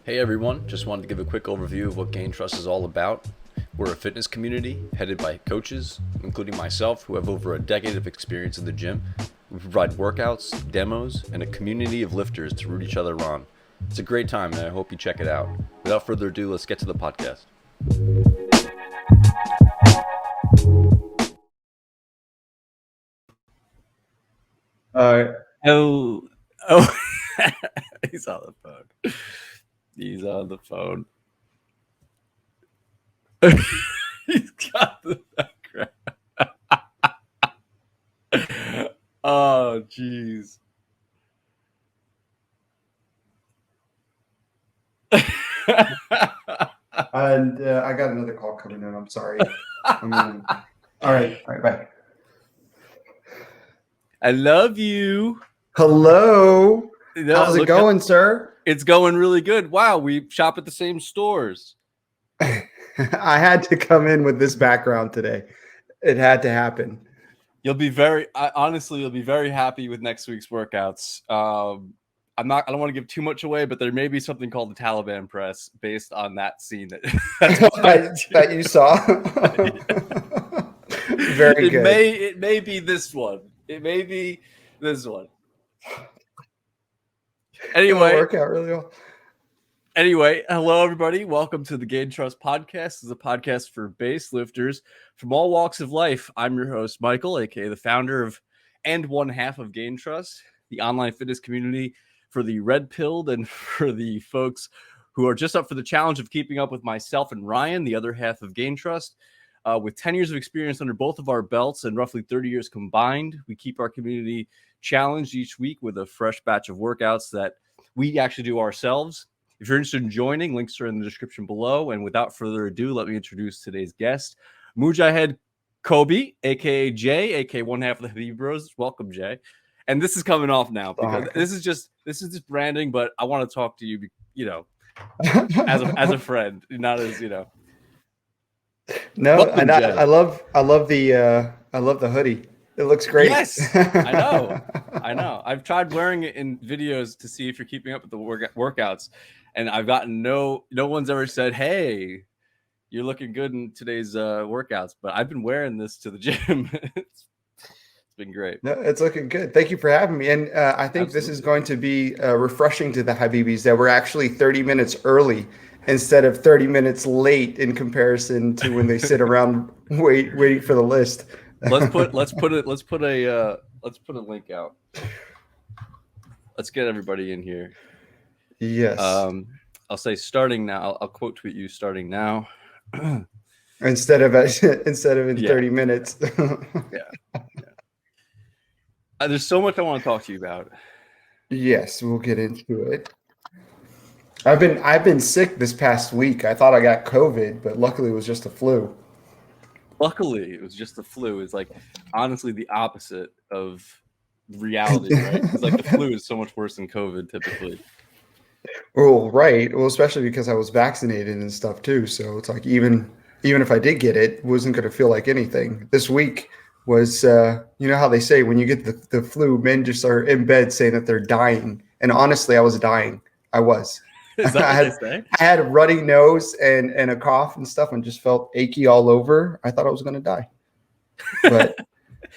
Hey everyone, just wanted to give a quick overview of what Gaintrust is all about. We're a fitness community headed by coaches, including myself, who have over a decade of experience in the gym. We provide workouts, demos, and a community of lifters to root each other on. It's a great time, and I hope you check it out. Without further ado, let's get to the podcast. Oh, oh, he's on the phone. He's on the phone. He's got the background. Oh, jeez. And I got another call coming in. I'm sorry. All right, bye. I love you. Hello. No, How's it going, sir? It's going really good. Wow, we shop at the same stores. I had to come in with this background today. It had to happen. You'll be very happy with next week's workouts. I don't want to give too much away, but there may be something called the Taliban press based on that scene that you saw. Very good. It may be this one. It may be this one. Anyway, work out really well. Anyway, hello everybody. Welcome to the Gaintrust Podcast. This is a podcast for base lifters from all walks of life. I'm your host, Michael, aka the founder of and one half of Gaintrust, the online fitness community for the red-pilled and for the folks who are just up for the challenge of keeping up with myself and Ryan, the other half of Gaintrust. With 10 years of experience under both of our belts and roughly 30 years combined, we keep our community challenged each week with a fresh batch of workouts that we actually do ourselves. If you're interested in joining, links are in the description below. And without further ado, let me introduce today's guest, Mujahed Kobbe, aka Jay, aka one half of the Habibi Bros. Welcome, Jay. And this is coming off now because this is just branding, but I want to talk to you, as a friend, not as No, welcome, and I love the hoodie. It looks great. Yes, I know. I've tried wearing it in videos to see if you're keeping up with the workouts, and I've gotten no one's ever said, "Hey, you're looking good in today's workouts." But I've been wearing this to the gym. It's been great. No, it's looking good. Thank you for having me. And I think Absolutely. This is going to be refreshing to the Habibis that we're actually 30 minutes early instead of 30 minutes late in comparison to when they sit around waiting for the list. Let's put a link out. Let's get everybody in here. Yes. I'll say starting now. I'll quote tweet you starting now. instead of in 30 minutes. Yeah. There's so much I want to talk to you about. Yes, we'll get into it. I've been sick this past week. I thought I got COVID, but luckily it was just a flu. Luckily, it was just the flu. It's like honestly the opposite of reality, right? It's like the flu is so much worse than COVID typically. Well, right. Well, especially because I was vaccinated and stuff too. So it's like even if I did get it wasn't going to feel like anything. This week was, you know how they say when you get the flu, men just are in bed saying that they're dying. And honestly, I was dying. I was. Is that what they say? I had a runny nose and a cough and stuff and just felt achy all over. I thought I was going to die. But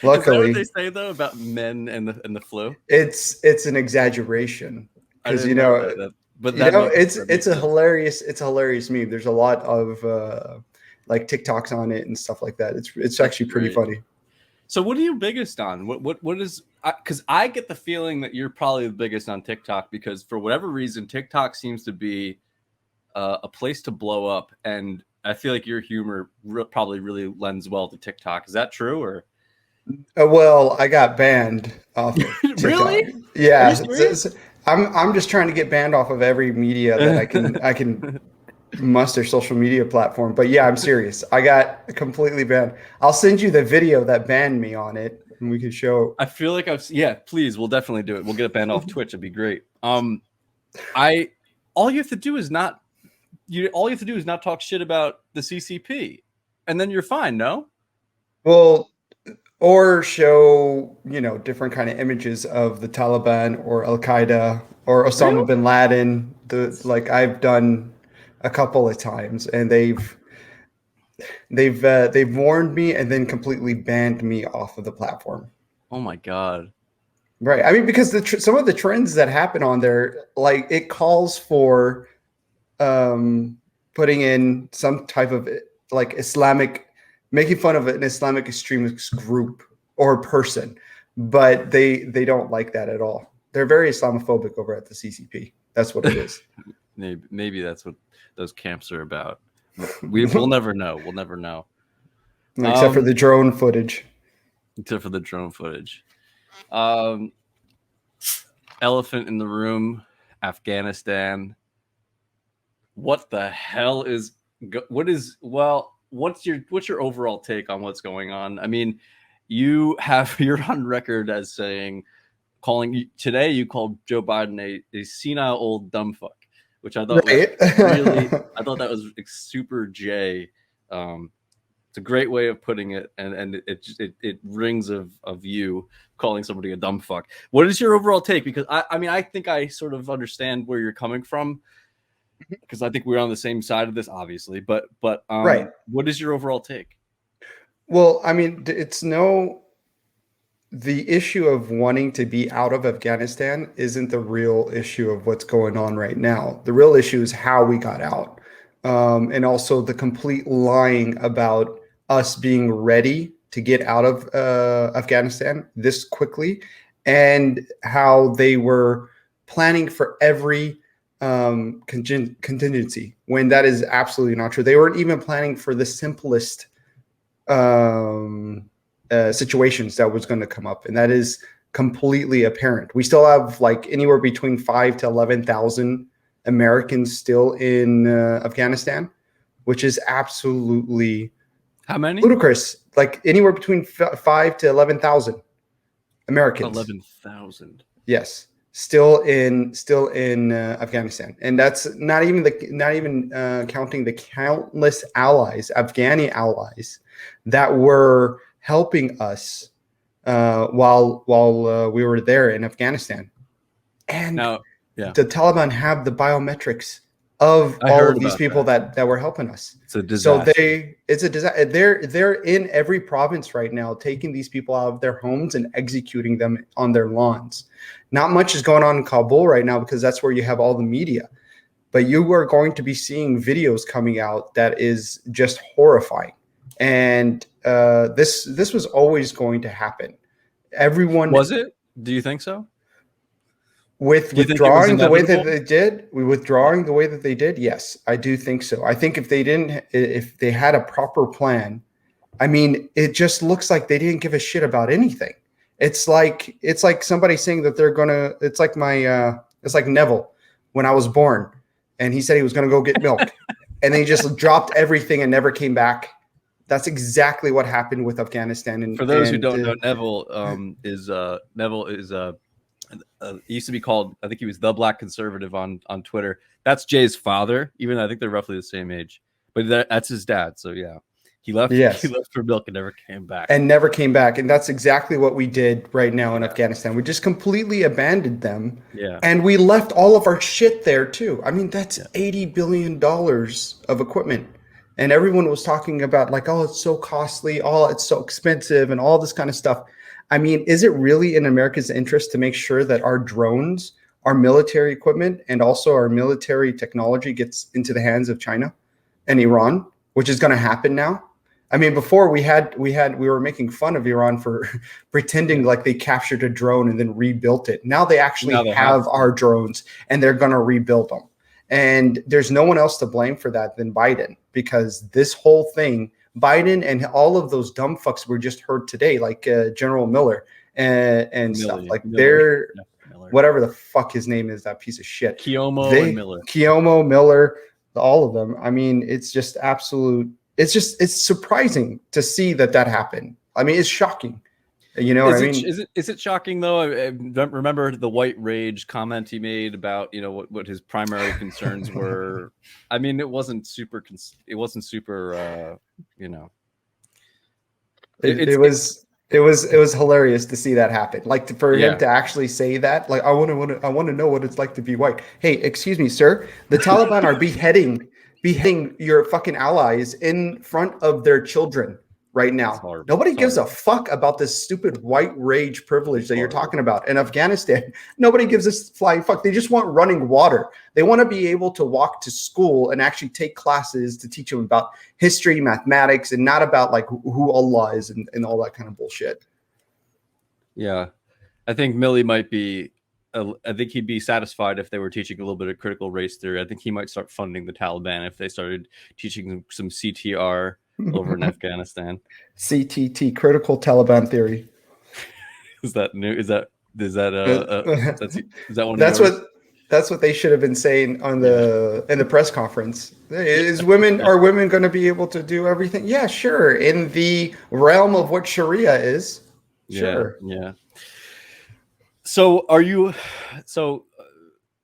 luckily. Is that what they say, though, about men and the flu? It's an exaggeration. Because, it's a hilarious meme. There's a lot of like TikToks on it and stuff like that. It's actually pretty funny. So what are you biggest on? What is, because I get the feeling that you're probably the biggest on TikTok because for whatever reason, TikTok seems to be a place to blow up. And I feel like your humor probably really lends well to TikTok. Is that true? Or? Well, I got banned off of TikTok. Really? Yeah. I'm just trying to get banned off of every media that I can muster social media platform. But yeah, I'm serious. I got completely banned. I'll send you the video that banned me on it and we can show. I feel like please, we'll definitely do it. We'll get it banned off Twitch. It'd be great. All you have to do is not talk shit about the CCP and then you're fine. No? Well, or show, different kind of images of the Taliban or Al Qaeda or Really? Osama bin Laden. Like I've done a couple of times, and they've warned me and then completely banned me off of the platform. Oh my God. Right. I mean, because some of the trends that happen on there, like it calls for putting in some type of like Islamic, making fun of an Islamic extremist group or person, but they don't like that at all. They're very Islamophobic over at the CCP. That's what it is. Maybe that's what those camps are about. We'll never know. We'll never know. Except for the drone footage. Except for the drone footage. Elephant in the room, Afghanistan. What the hell is what's your overall take on what's going on? I mean, you're on record as saying today you called Joe Biden a senile old dumb fuck, which I thought was really I thought that was super J. It's a great way of putting it, and it rings of you calling somebody a dumb fuck. What is your overall take? Because I mean I think I sort of understand where you're coming from, because I think we're on the same side of this, obviously. But right. What is your overall take? Well, I mean, the issue of wanting to be out of Afghanistan isn't the real issue of what's going on right now. The real issue is how we got out, and also the complete lying about us being ready to get out of Afghanistan this quickly, and how they were planning for every contingency when that is absolutely not true. They weren't even planning for the simplest situations that was going to come up, and that is completely apparent. We still have like anywhere between 5 to 11,000 Americans still in Afghanistan, which is absolutely how many ludicrous. Like anywhere between 5 to 11,000 Americans. 11,000. Yes, still in Afghanistan, and that's not even counting the countless allies, Afghani allies, that were helping us while we were there in Afghanistan. And now, yeah, the Taliban have the biometrics of all of these people that were helping us. It's a disaster. So it's a disaster. They're in every province right now, taking these people out of their homes and executing them on their lawns. Not much is going on in Kabul right now because that's where you have all the media. But you are going to be seeing videos coming out that is just horrifying. And this was always going to happen. Everyone was it? Do you think so? Withdrawing the way that they did, yes, I do think so. I think if they had a proper plan, I mean, it just looks like they didn't give a shit about anything. It's like somebody saying that they're gonna. It's like Neville when I was born, and he said he was gonna go get milk, and then he just dropped everything and never came back. That's exactly what happened with Afghanistan. And for those who don't know, Neville is he used to be called, I think he was the Black Conservative on Twitter. That's Jay's father, even though I think they're roughly the same age. But that's his dad. So yeah, he left. Yes. He left for milk and never came back. And that's exactly what we did right now in Afghanistan. We just completely abandoned them. Yeah. And we left all of our shit there too. I mean, that's $80 billion of equipment. And everyone was talking about like, oh, it's so costly, oh, it's so expensive, and all this kind of stuff. I mean, is it really in America's interest to make sure that our drones, our military equipment, and also our military technology gets into the hands of China and Iran, which is going to happen now? I mean, before we were making fun of Iran for pretending like they captured a drone and then rebuilt it. Now they actually have our drones and they're going to rebuild them. And there's no one else to blame for that than Biden, because this whole thing, Biden and all of those dumb fucks we just heard today, like General Miller and stuff, like they're whatever the fuck his name is, that piece of shit. Cuomo, Miller, all of them. I mean, it's just absolute. It's surprising to see that happened. I mean, it's shocking. You know what I mean? Is it shocking though? I remember the white rage comment he made about, you know, what his primary concerns were. I mean, it wasn't super. You know, it was. It was hilarious to see that happen. Like for Yeah. him to actually say that, like I want to know what it's like to be white. Hey, excuse me, sir. The Taliban are beheading your fucking allies in front of their children right It's now. horrible. Nobody It's gives a horrible. fuck about this stupid white rage privilege It's that you're horrible. talking about. In Afghanistan, nobody gives a flying fuck. They just want running water. They want to be able to walk to school and actually take classes to teach them about history, mathematics, and not about like who Allah is and all that kind of bullshit. Yeah. I think Millie might be. I think he'd be satisfied if they were teaching a little bit of critical race theory. I think he might start funding the Taliban if they started teaching some CTR over in Afghanistan. CTT, critical Taliban theory. Is that new? Is that is that one That's of yours? what they should have been saying on in the press conference. Yeah. Are women going to be able to do everything? Yeah, sure. In the realm of what Sharia is, sure. Yeah. So are you? So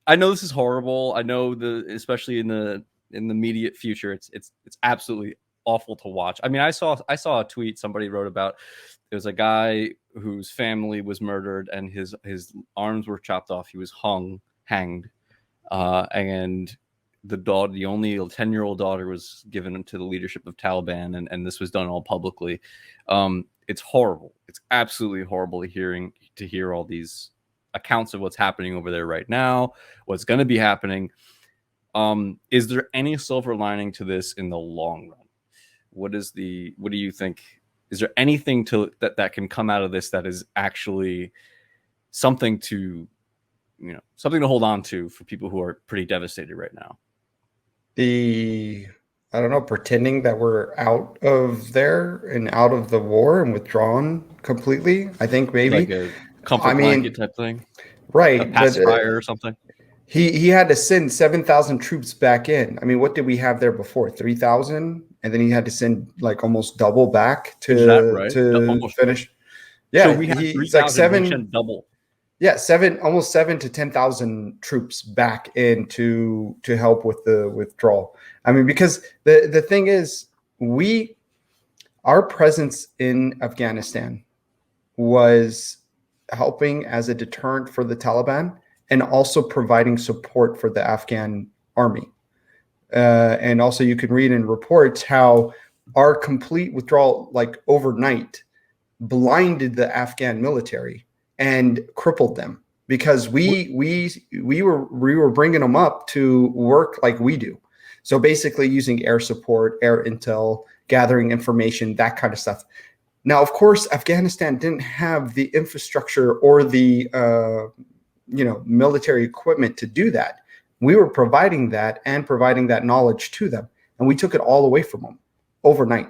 I know this is horrible. I know especially in the immediate future, it's absolutely awful to watch. I mean, I saw a tweet somebody wrote about. It was a guy whose family was murdered and his arms were chopped off. He was hanged, and the only 10-year-old daughter was given to the leadership of Taliban, and this was done all publicly. It's horrible. It's absolutely horrible to hear all these accounts of what's happening over there right now, what's going to be happening. Is there any silver lining to this in the long run? What do you think? Is there anything that can come out of this that is actually something to hold on to for people who are pretty devastated right now? I don't know, pretending that we're out of there and out of the war and withdrawn completely. I think maybe Like a comfort blanket type thing, right, a pacifier or something. He had to send 7,000 troops back in. I mean, what did we have there before? 3,000, and then he had to send like almost double back Is that right? to Almost finish. right. Yeah, So we had he's like 3,000 double. Yeah, almost 7 to 10,000 troops back in to help with the withdrawal. I mean, because the thing is, our presence in Afghanistan was helping as a deterrent for the Taliban and also providing support for the Afghan army. And also you can read in reports how our complete withdrawal, like overnight, blinded the Afghan military and crippled them because we were bringing them up to work like we do. So basically using air support, air intel, gathering information, that kind of stuff. Now, of course, Afghanistan didn't have the infrastructure or the military equipment to do that. We were providing that and providing that knowledge to them, and we took it all away from them overnight.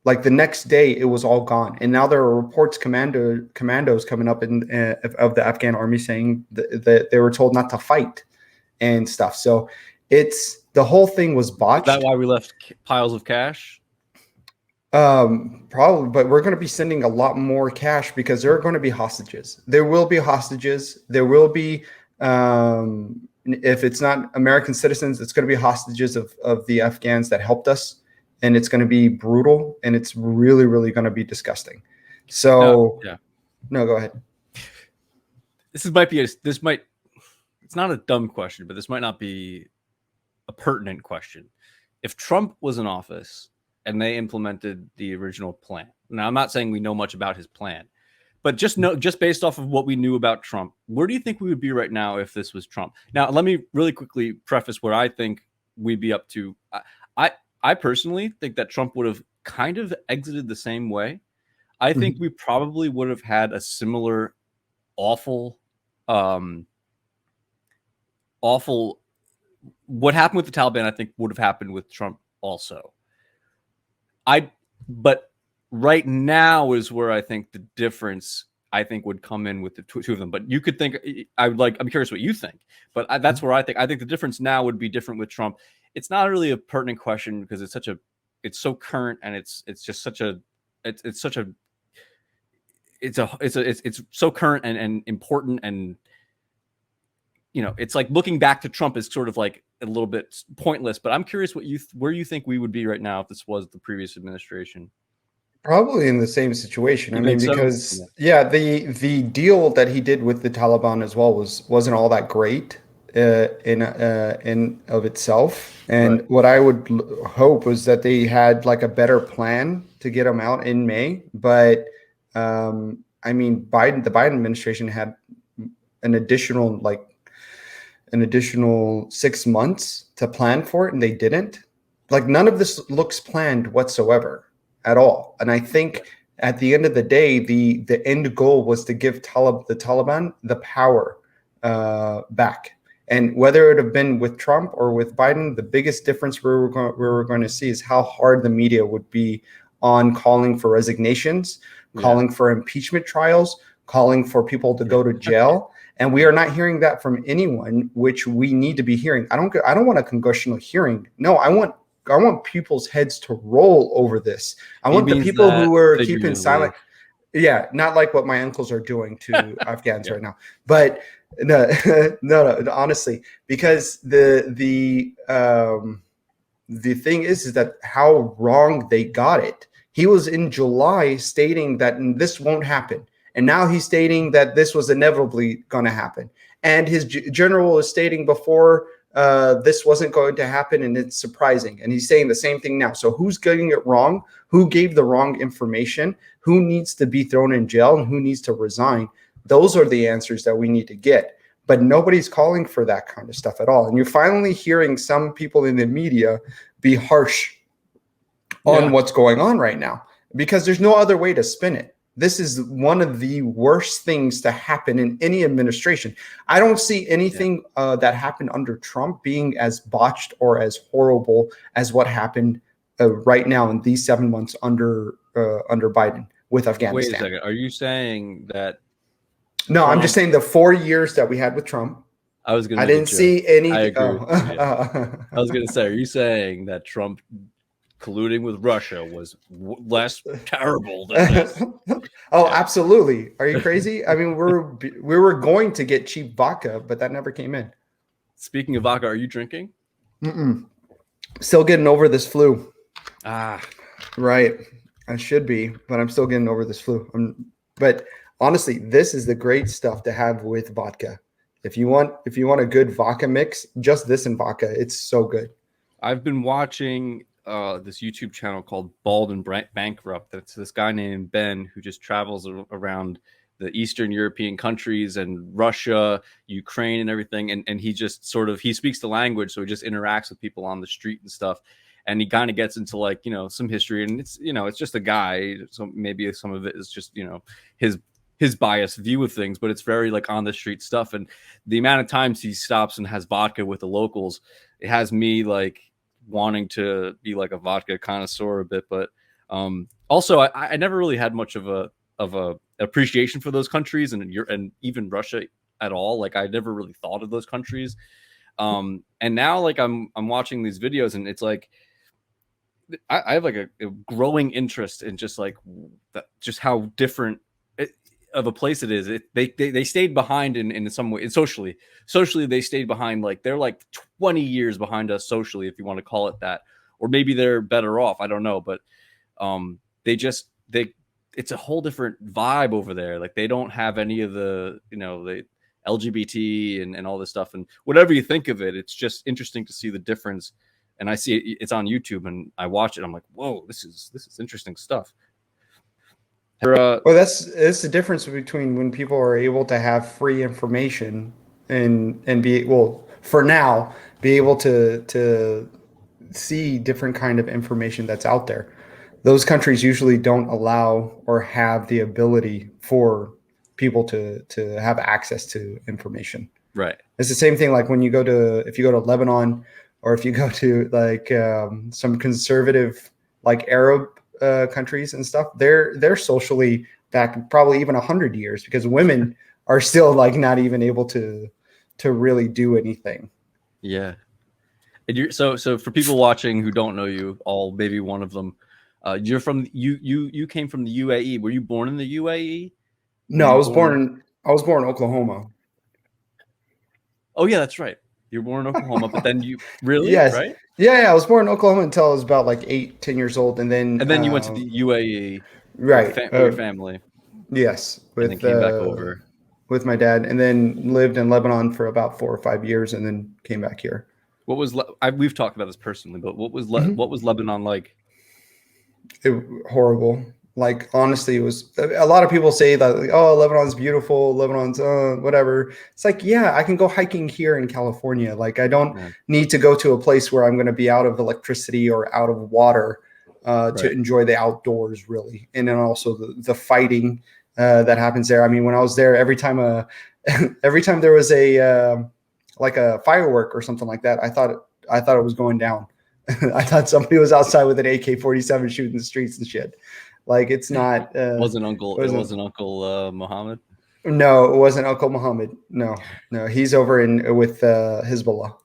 Like the next day, it was all gone. And now there are reports, commandos coming up of the Afghan army saying that they were told not to fight and stuff. So the whole thing was botched. Is that why we left piles of cash? Probably, but we're going to be sending a lot more cash because there are going to be hostages. There will be hostages. There will be, if it's not American citizens, it's going to be hostages of the Afghans that helped us. And it's going to be brutal, and it's really, really going to be disgusting. So, no, go ahead. It's not a dumb question, but this might not be a pertinent question. If Trump was in office and they implemented the original plan, now I'm not saying we know much about his plan, but just based off of what we knew about Trump, where do you think we would be right now if this was Trump? Now, let me really quickly preface where I think we'd be up to. I personally think that Trump would have kind of exited the same way. I think we probably would have had a similar awful what happened with the Taliban, I think would have happened with Trump also. But right now is where I think the difference would come in with the two of them. But you could think I'm curious what you think, but that's where I think the difference now would be different with Trump. It's not really a pertinent question because it's so current and it's so current and important, and it's like looking back to Trump is sort of like a little bit pointless. But I'm curious where you think we would be right now if this was the previous administration. Probably in the same situation. You I mean, think so? because the deal that he did with the Taliban as well wasn't all that great in of itself. And Right. what I would hope was that they had like a better plan to get him out in May. But I mean, the Biden administration had an additional like an additional 6 months to plan for it, and they didn't. Like none of this looks planned whatsoever at all. And I think at the end of the day, the end goal was to give the Taliban the power back. And whether it have been with Trump or with Biden, the biggest difference we're going to see is how hard the media would be on calling for resignations, calling for impeachment trials, calling for people to go to jail. And we are not hearing that from anyone, which we need to be hearing. I don't want a congressional hearing. No, I want people's heads to roll over this. I want the people who are keeping silent. Yeah, not like what my uncles are doing to Afghans right now. But no, honestly, because the thing is that how wrong they got it. He was in July stating that this won't happen. And now he's stating that this was inevitably going to happen. And his general is stating before this wasn't going to happen, and it's surprising. And he's saying the same thing now. So who's getting it wrong? Who gave the wrong information? Who needs to be thrown in jail and who needs to resign? Those are the answers that we need to get. But nobody's calling for that kind of stuff at all. And you're finally hearing some people in the media be harsh on what's going on right now, because there's no other way to spin it. This is one of the worst things to happen in any administration. I don't see anything that happened under Trump being as botched or as horrible as what happened right now in these 7 months under Biden with Afghanistan. Wait a second. Are you saying that? No, Trump, I'm just saying the 4 years that we had with Trump. I didn't see any. I agree. I was going to say, are you saying that Trump colluding with Russia was less terrible than this? Absolutely. Are you crazy? I mean, we were going to get cheap vodka, but that never came in. Speaking of vodka, are you drinking? Still getting over this flu. Right. I should be, but I'm still getting over this flu. But honestly, this is the great stuff to have with vodka. If you want a good vodka mix, just this and vodka, it's so good. I've been watching this YouTube channel called Bald and Bankrupt. That's this guy named Ben who just travels around the Eastern European countries and Russia, Ukraine, and everything. And he just he speaks the language, so he just interacts with people on the street and stuff. And he kind of gets into some history, and it's just a guy. So maybe some of it is just his biased view of things, but it's very on the street stuff. And the amount of times he stops and has vodka with the locals, it has me wanting to be like a vodka connoisseur a bit. But also I never really had much of a appreciation for those countries and even Russia at all. I never really thought of those countries. And now I'm watching these videos, and it's I have a growing interest in just how different of a place it is. They stayed behind in some way, and socially they stayed behind. They're 20 years behind us socially, if you want to call it that, or maybe they're better off. I don't know, but it's a whole different vibe over there. They don't have any of the the LGBT and all this stuff, and whatever you think of it, it's just interesting to see the difference. And I see it's on YouTube, and I watch it. I'm like, whoa, this is interesting stuff. Well, that's the difference between when people are able to have free information and be for now be able to see different kind of information that's out there. Those countries usually don't allow or have the ability for people to have access to information. Right. It's the same thing when if you go to Lebanon, or if you go to some conservative Arab countries and stuff, they're socially back probably even 100 years, because women are still not even able to really do anything. Yeah. And so for people watching who don't know you, maybe one of them, you're from you came from the UAE. Were you born in the UAE? No, I was born in Oklahoma. Oh yeah, that's right. You were born in Oklahoma, but then you really yes. Right? Yeah, I was born in Oklahoma until I was about 8-10 years old, and then you went to the UAE. Right. With your family, Yes. and then came back over. With my dad, and then lived in Lebanon for about 4 or 5 years, and then came back here. What was we've talked about this personally, but what was Lebanon like? Horrible. Like, honestly, it was a lot of people say that, like, oh, Lebanon's beautiful, Lebanon's whatever. It's like, yeah, I can go hiking here in California. Like, I don't need to go to a place where I'm going to be out of electricity or out of water to enjoy the outdoors, really. And then also the fighting that happens there. I mean, when I was there, every time every time there was a like a firework or something like that, I thought it was going down. I thought somebody was outside with an AK-47 shooting the streets and shit. Like, it's not. It wasn't Uncle Muhammad. No, it wasn't Uncle Muhammad. No, he's over with Hezbollah.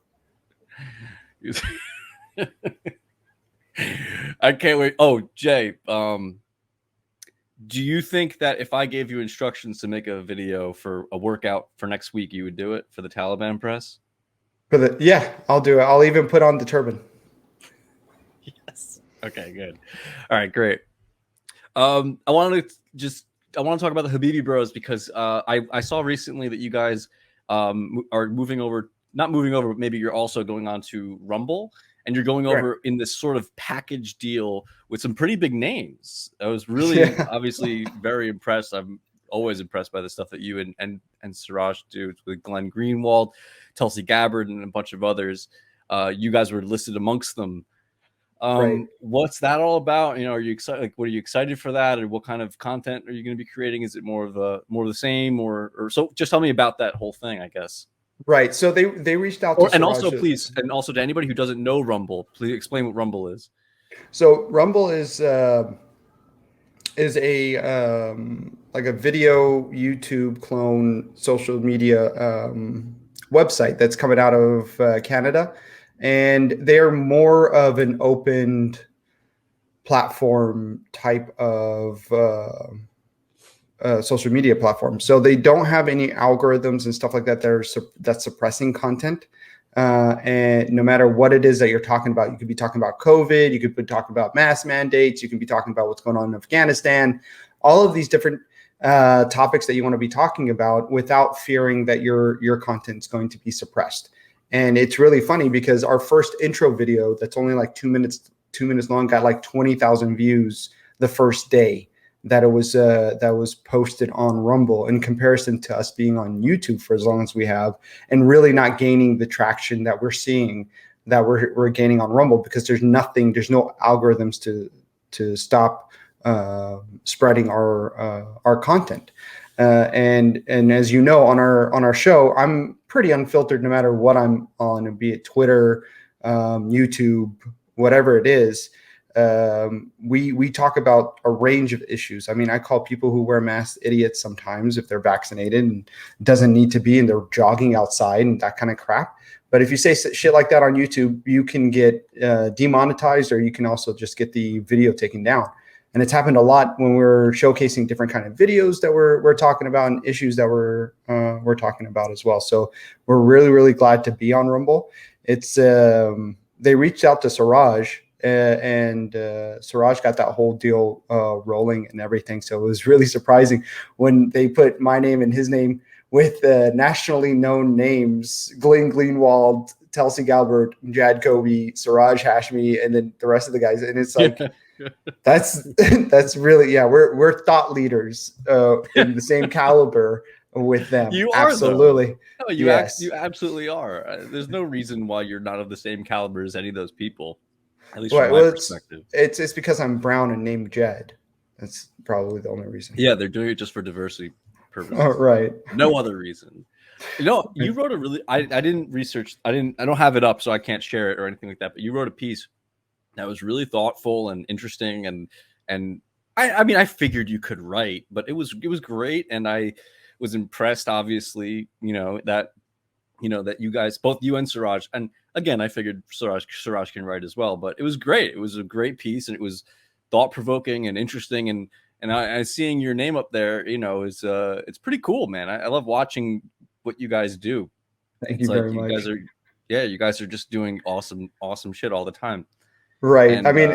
I can't wait. Oh, Jay, do you think that if I gave you instructions to make a video for a workout for next week, you would do it for the Taliban press? Yeah, I'll do it. I'll even put on the turban. Yes. Okay, good. All right, great. I want to talk about the Habibi Bros because I saw recently that you guys are moving over, not moving over, but maybe you're also going on to Rumble, and you're going over in this sort of package deal with some pretty big names. I was really obviously very impressed. I'm always impressed by the stuff that you and Siraj do with Glenn Greenwald, Tulsi Gabbard, and a bunch of others. You guys were listed amongst them. What's that all about? You know, are you excited? Like, what are you excited for that, or what kind of content are you going to be creating? Is it more of the same, or so? Just tell me about that whole thing, I guess. Right. So they reached out to and also to anybody who doesn't know Rumble, please explain what Rumble is. So Rumble is a like a video YouTube clone social media website that's coming out of Canada. And they're more of an open platform type of social media platform. So they don't have any algorithms and stuff like that that's suppressing content. And no matter what it is that you're talking about, you could be talking about COVID, you could be talking about mask mandates, you can be talking about what's going on in Afghanistan, all of these different topics that you want to be talking about without fearing that your content's going to be suppressed. And it's really funny because our first intro video that's only like 2 minutes long got like 20,000 views the first day that it was posted on Rumble, in comparison to us being on YouTube for as long as we have and really not gaining the traction that we're seeing that we're gaining on Rumble, because there's no algorithms to stop spreading our content. And as you know, on our show, I'm pretty unfiltered no matter what I'm on, be it Twitter, YouTube, whatever it is. We talk about a range of issues. I mean, I call people who wear masks idiots sometimes if they're vaccinated and doesn't need to be, and they're jogging outside and that kind of crap. But if you say shit like that on YouTube, you can get demonetized, or you can also just get the video taken down. And it's happened a lot when we're showcasing different kind of videos that we're talking about and issues that we're talking about as well. So we're really, really glad to be on Rumble. It's they reached out to Siraj, and Siraj got that whole deal rolling and everything. So it was really surprising when they put my name and his name with nationally known names: Glenn Greenwald, Tulsi Gabbard, Mujahed, Kobbe, Siraj Hashmi, and then the rest of the guys. And it's like, that's really, we're thought leaders in the same caliber with them. You are, absolutely. No, you absolutely are. There's no reason why you're not of the same caliber as any of those people. At least from my perspective. It's because I'm brown and named Jed. That's probably the only reason. Yeah, they're doing it just for diversity purposes. Oh, right. No other reason. You know, you wrote a really. I didn't research. I don't have it up, so I can't share it or anything like that. But you wrote a piece that was really thoughtful and interesting, and I mean, I figured you could write, but it was great, and I was impressed. Obviously, that you guys, both you and Siraj, and again, I figured Siraj can write as well. But it was great. It was a great piece, and it was thought provoking and interesting, and I seeing your name up there, is it's pretty cool, man. I love watching what you guys do. Thank you very much. You guys are just doing awesome shit all the time. Right. And, I mean,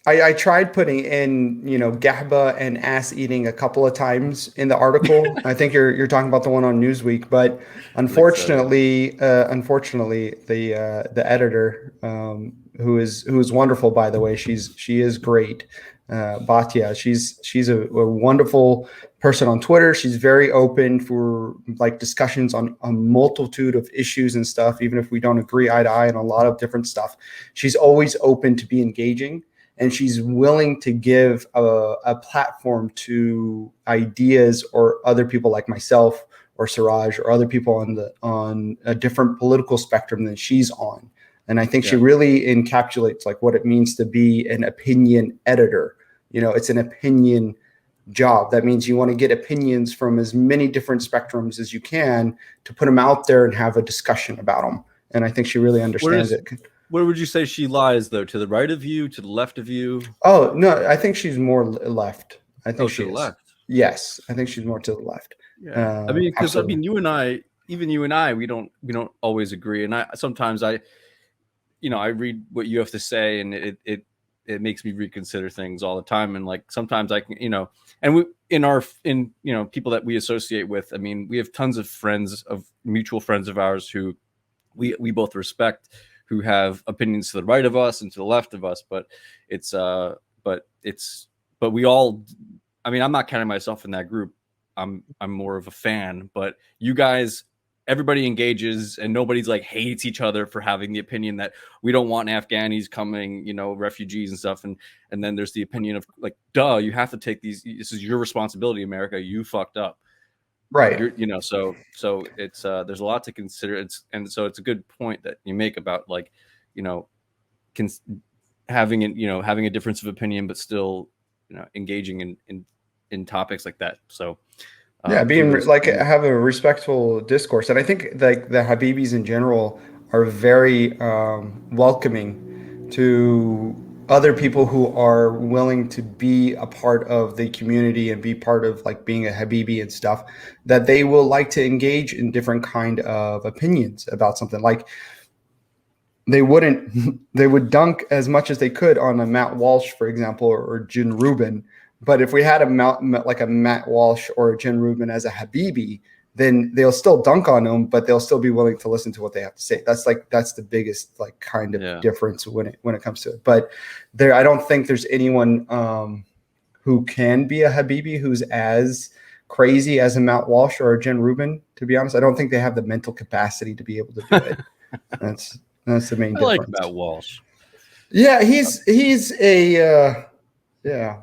I tried putting in, Gahba and ass eating a couple of times in the article. I think you're talking about the one on Newsweek, but I think so, yeah. unfortunately, the editor, who is wonderful, by the way, she is great. Batya, she's a wonderful person on Twitter. She's very open for like discussions on a multitude of issues and stuff, even if we don't agree eye to eye on a lot of different stuff. She's always open to be engaging, and she's willing to give a platform to ideas or other people like myself or Siraj or other people on a different political spectrum than she's on. And I think she really encapsulates like what it means to be an opinion editor. It's an opinion job. That means you want to get opinions from as many different spectrums as you can to put them out there and have a discussion about them. And I think she really understands it. Where would you say she lies, though? To the right of you, to the left of you? Oh, no, I think she's more left. I think she to the is. left. Yes, I think she's more to the left. Yeah, because you and I, we don't always agree, and sometimes I read what you have to say, and it makes me reconsider things all the time, and like sometimes I can, and we in people that we associate with. I mean, we have tons of mutual friends of ours who we both respect, who have opinions to the right of us and to the left of us, but we all, I mean, I'm not counting myself in that group. I'm more of a fan, but you guys, everybody engages, and nobody's like hates each other for having the opinion that we don't want Afghanis coming, refugees and stuff. And then there's the opinion of like, duh, you have to take these. This is your responsibility, America. You fucked up. Right. So it's there's a lot to consider. So it's a good point that you make about like, having a difference of opinion, but still, engaging in topics like that. So being like have a respectful discourse. And I think like the Habibis in general are very welcoming to other people who are willing to be a part of the community and be part of like being a Habibi and stuff, that they will like to engage in different kind of opinions about something. Like they would dunk as much as they could on a Matt Walsh, for example, or Jin Rubin. But if we had a Matt Walsh or a Jin Rubin as a Habibi, then they'll still dunk on them, but they'll still be willing to listen to what they have to say. That's the biggest like kind of difference when it comes to it. But I don't think there's anyone who can be a Habibi who's as crazy as a Matt Walsh or a Jin Rubin. To be honest, I don't think they have the mental capacity to be able to do it. That's the main difference. I like Matt Walsh. Yeah, he's a yeah.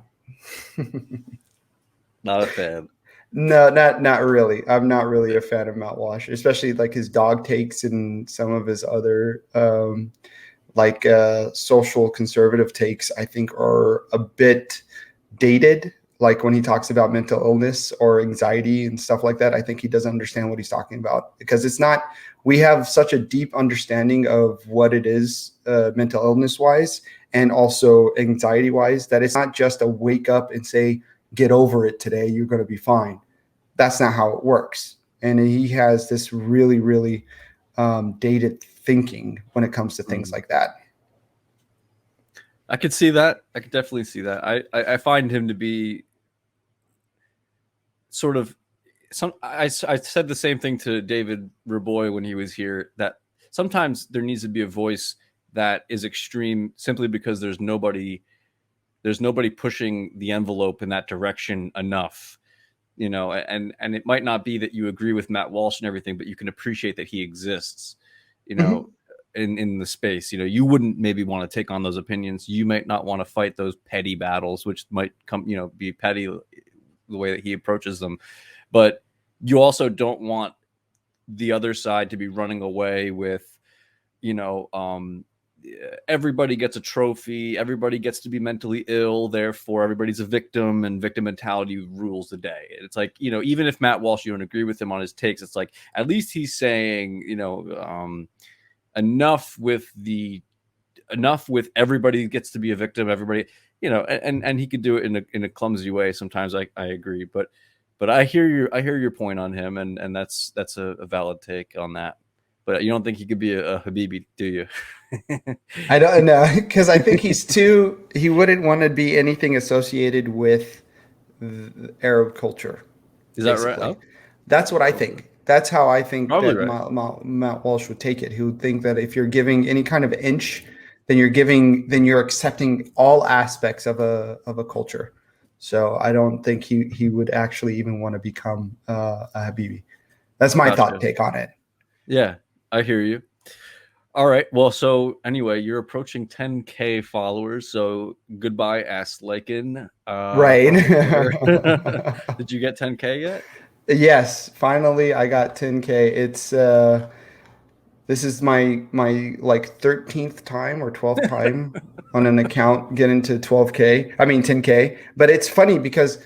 Not a fan. No, not really. I'm not really a fan of Matt Walsh, especially like his dog takes and some of his other social conservative takes, I think are a bit dated. Like when he talks about mental illness or anxiety and stuff like that, I think he doesn't understand what he's talking about, because we have such a deep understanding of what it is mental illness wise and also anxiety wise, that it's not just a wake up and say, get over it today, you're going to be fine. That's not how it works. And he has this really, really dated thinking when it comes to things like that. I could see that. I could definitely see that. I find him to be sort of I said the same thing to David Raboy when he was here, that sometimes there needs to be a voice that is extreme simply because there's nobody pushing the envelope in that direction enough, and it might not be that you agree with Matt Walsh and everything, but you can appreciate that he exists, in the space. You wouldn't maybe want to take on those opinions. You might not want to fight those petty battles, which might come, be petty the way that he approaches them. But you also don't want the other side to be running away with, everybody gets a trophy, everybody gets to be mentally ill, therefore everybody's a victim, and victim mentality rules the day. It's like, even if Matt Walsh, you don't agree with him on his takes, it's like, at least he's saying, enough with everybody gets to be a victim, everybody, and he could do it in a clumsy way. Sometimes I agree, but I hear your point on him, and that's a valid take on that. But you don't think he could be a Habibi, do you? I don't know, because I think he wouldn't want to be anything associated with the Arab culture. Is that right? Basically, Oh, that's what I think. That's how I think probably that right. Matt Walsh would take it. He would think that if you're giving any kind of inch, then you're accepting all aspects of a culture. So I don't think he would actually even want to become a Habibi. That's my Gotcha. take on it. Yeah, I hear you. All right. Well, so anyway, you're approaching 10K followers. So goodbye, Ass Lakin. Right. Did you get 10K yet? Yes, finally I got 10K. It's this is my like 13th time or 12th time on an account getting to 12K. I mean 10K. But it's funny because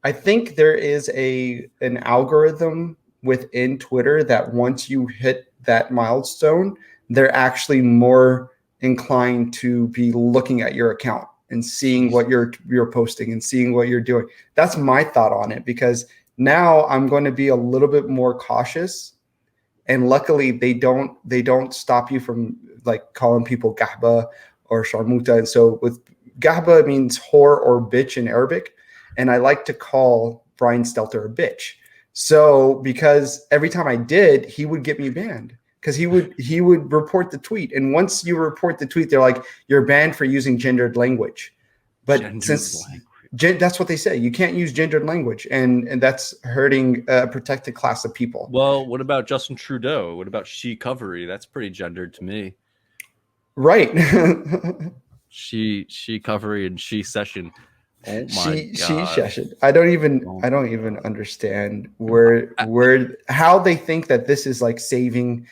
I think there is an algorithm within Twitter that once you hit that milestone, they're actually more inclined to be looking at your account and seeing what you're posting and seeing what you're doing. That's my thought on it, because now I'm going to be a little bit more cautious. And luckily they don't stop you from like calling people gahba or sharmuta. And so with gahba, it means whore or bitch in Arabic. And I like to call Brian Stelter a bitch. So because every time I did, he would get me banned, because he would report the tweet. And once you report the tweet, they're like, you're banned for using gendered language. But that's what they say. You can't use gendered language, and that's hurting a protected class of people. Well, what about Justin Trudeau? What about she covery? That's pretty gendered to me. Right. she covery and she session. Oh my god. She session. I don't even understand how they think that this is like saving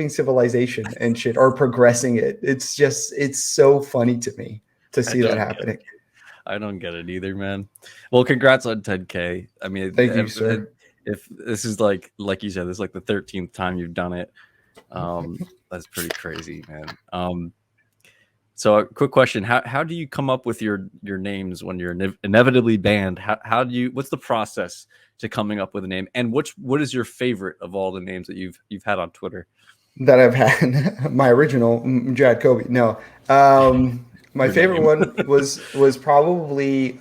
civilization and shit, or progressing it. It's so funny to me to see that happening. I don't get it either, man. Well, congrats on 10K. I mean, thank you, sir. If this is like you said, this is like the 13th time you've done it. That's pretty crazy, man. So a quick question. How do you come up with your names when you're inevitably banned? How do you, what's the process to coming up with a name? And what is your favorite of all the names that you've had on Twitter? That I've had? My original, Mujahed Kobbe. No. My favorite one was probably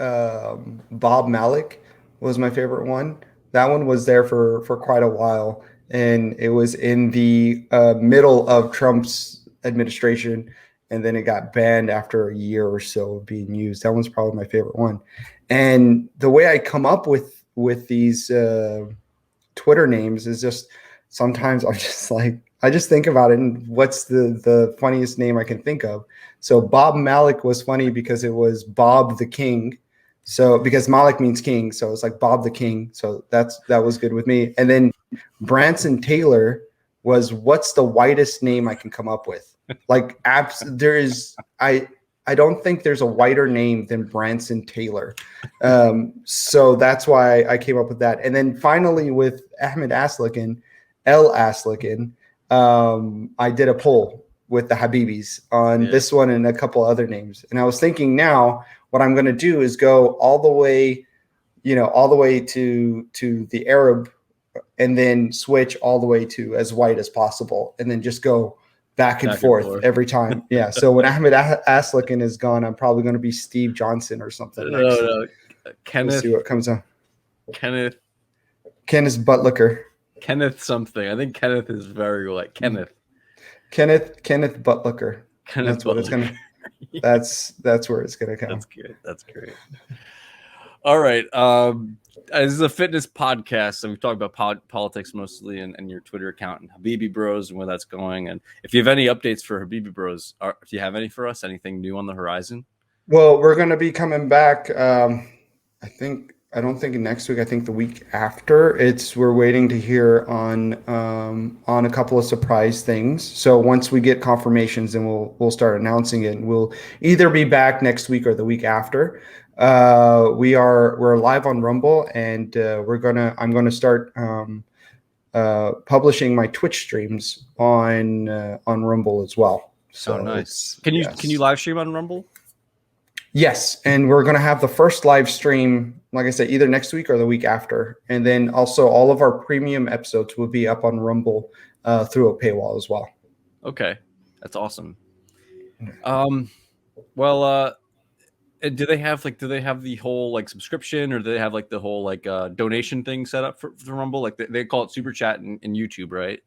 Bob Malik was my favorite one. That one was there for quite a while, and it was in the middle of Trump's administration, and then it got banned after a year or so of being used. That one's probably my favorite one. And the way I come up with these Twitter names is just sometimes I just think about it and what's the funniest name I can think of. So Bob Malik was funny because it was Bob the King. So because Malik means king, so it's like Bob the King. So that was good with me. And then Branson Taylor was, what's the whitest name I can come up with? Like I don't think there's a whiter name than Branson Taylor. So that's why I came up with that. And then finally with Ahmed Aslakin, El Aslakin, I did a poll with the Habibis on this one and a couple other names. And I was thinking now what I'm going to do is go all the way to the Arab, and then switch all the way to as white as possible, and then just go back and forth every time. Yeah. So when Ahmed Aslakin is gone, I'm probably going to be Steve Johnson or something. No. Kenneth. We'll see what comes on. Kenneth Buttlicker. Kenneth something. I think Kenneth is very like Kenneth Buttlicker. That's what it's gonna. That's where it's gonna come. That's good. That's great. All right. This is a fitness podcast, so we talk about politics mostly, and your Twitter account and Habibi Bros and where that's going. And if you have any updates for Habibi Bros, do you have any for us? Anything new on the horizon? Well, we're going to be coming back. I don't think next week. I think the week after. We're waiting to hear on a couple of surprise things. So once we get confirmations, then we'll start announcing it. And we'll either be back next week or the week after. We're live on Rumble, and I'm gonna start publishing my Twitch streams on Rumble as well. So nice. Can you live stream on Rumble? Yes, and we're going to have the first live stream, like I said, either next week or the week after. And then also all of our premium episodes will be up on Rumble through a paywall as well. Okay, that's awesome. Well, and do they have the whole like subscription, or do they have like the whole like donation thing set up for Rumble? Like they call it Super Chat in YouTube, right?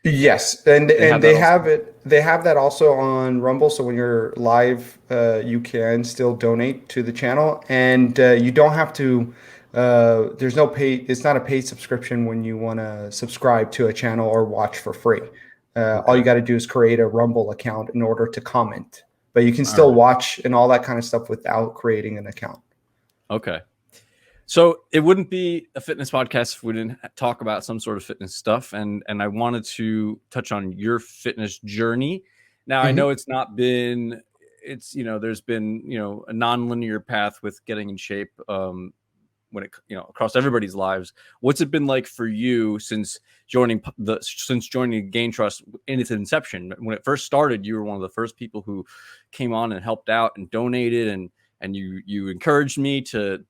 Yes, and They have they that have also? it. They have that also on Rumble. So when you're live, you can still donate to the channel, and you don't have to. There's no pay. It's not a paid subscription when you want to subscribe to a channel or watch for free. All Okay. you got to do is create a Rumble account in order to comment, but you can All still right. watch and all that kind of stuff without creating an account. Okay. So it wouldn't be a fitness podcast if we didn't talk about some sort of fitness stuff, and I wanted to touch on your fitness journey. Now I know Mhm. it's not been, there's been a non-linear path with getting in shape, when it across everybody's lives. What's it been like for you since joining Gaintrust in its inception? When it first started, you were one of the first people who came on and helped out and donated, and you encouraged me to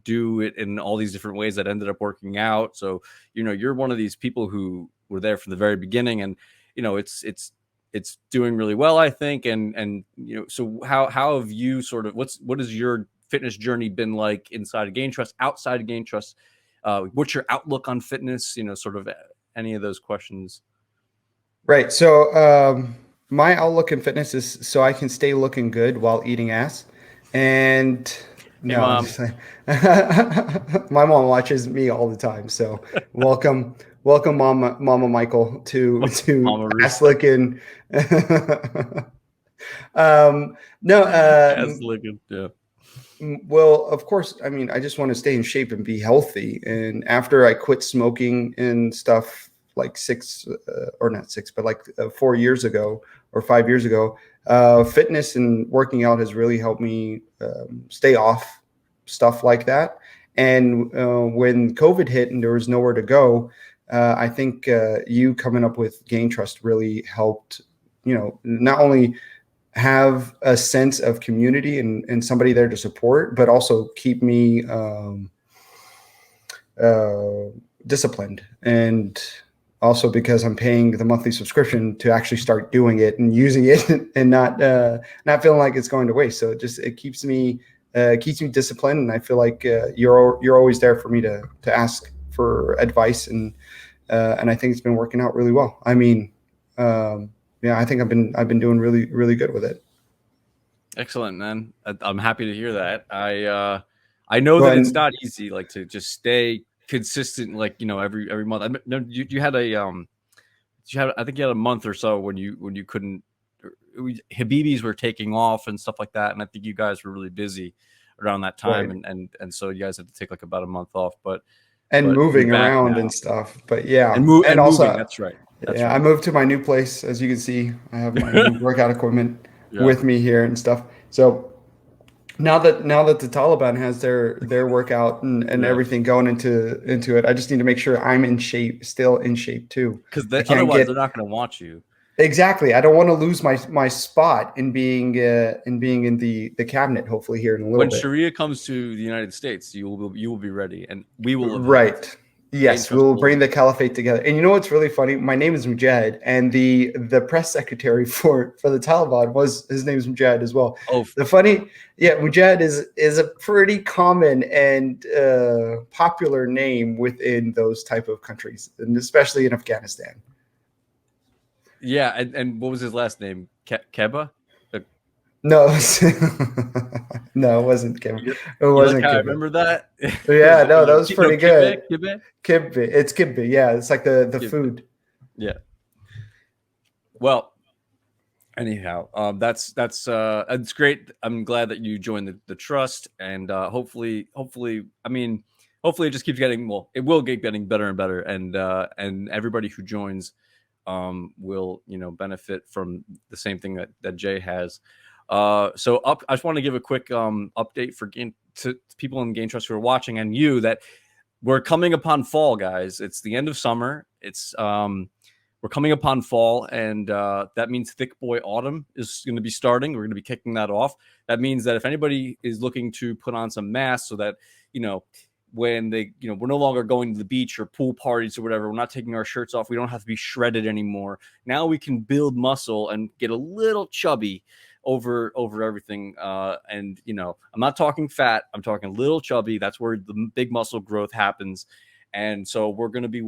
do it in all these different ways that ended up working out. So you're one of these people who were there from the very beginning, and it's doing really well, I think. And so how have you sort of, what has your fitness journey been like inside of Gaintrust, outside of Gaintrust? What's your outlook on fitness? Sort of any of those questions. Right. So my outlook in fitness is so I can stay looking good while eating ass. And Hey, no, I'm mom. just like, my mom watches me all the time. So welcome, Mama Michael to Mama ass Ruth. licking. No, Ass licking. Yeah. well, of course, I mean, I just want to stay in shape and be healthy. And after I quit smoking and stuff like or not six, but like 4 years ago or 5 years ago, fitness and working out has really helped me stay off stuff like that. And when COVID hit and there was nowhere to go, I think you coming up with Gaintrust really helped, not only have a sense of community and somebody there to support, but also keep me uh, disciplined. And also because I'm paying the monthly subscription to actually start doing it and using it and not feeling like it's going to waste. So it keeps me disciplined, and I feel like you're always there for me to ask for advice, and I think it's been working out really well. I mean, yeah, I think I've been doing really, really good with it. Excellent, man. I'm happy to hear that. I know Well, that it's and not easy, like to just stay consistent, like every month. No, you had I think you had a month or so when you couldn't. Habibis were taking off and stuff like that, and I think you guys were really busy around that time, right. and so you guys had to take like about a month off, but And you're moving back around now and stuff. But yeah, and and moving. also, That's right. That's yeah, I right. moved to my new place. As you can see, I have my new workout equipment Yeah. with me here and stuff. So now that the Taliban has their workout and Yeah. everything going into it, I just need to make sure I'm in shape, still in shape too. Because I can't otherwise they're get not going to want you. exactly. I don't want to lose my spot in being in the cabinet. Hopefully here in a little When bit. Sharia comes to the United States, you will be ready, and we will have helped. Right. Yes, Gaintrust we'll will bring have. the caliphate together. And you know what's really funny? My name is Mujahed, and the press secretary for the Taliban was his name is Mujahed as well. Oh, The funny, yeah, Mujahed is a pretty common and popular name within those type of countries, and especially in Afghanistan. yeah, and what was his last name? Kebba? No, no, it wasn't Kim. You, It you like wasn't how I Kim. remember that? Yeah, no, that was No, pretty good. Kibbe. Kibbe. It's Kibbe. Yeah, it's like the Kibbe. food. Yeah. Well, anyhow, that's great. I'm glad that you joined the trust, and hopefully, I mean, hopefully it just keeps getting, well, it will keep getting better and better, and everybody who joins will benefit from the same thing that Jay has. I just want to give a quick update to people in Gaintrust who are watching, and you, that we're coming upon fall, guys. It's the end of summer. It's we're coming upon fall, and that means Thick Boy Autumn is going to be starting. We're going to be kicking that off. That means that if anybody is looking to put on some masks so that, when they, we're no longer going to the beach or pool parties or whatever, we're not taking our shirts off. We don't have to be shredded anymore. Now we can build muscle and get a little chubby over everything. And, I'm not talking fat. I'm talking little chubby. That's where the big muscle growth happens. And so we're going to be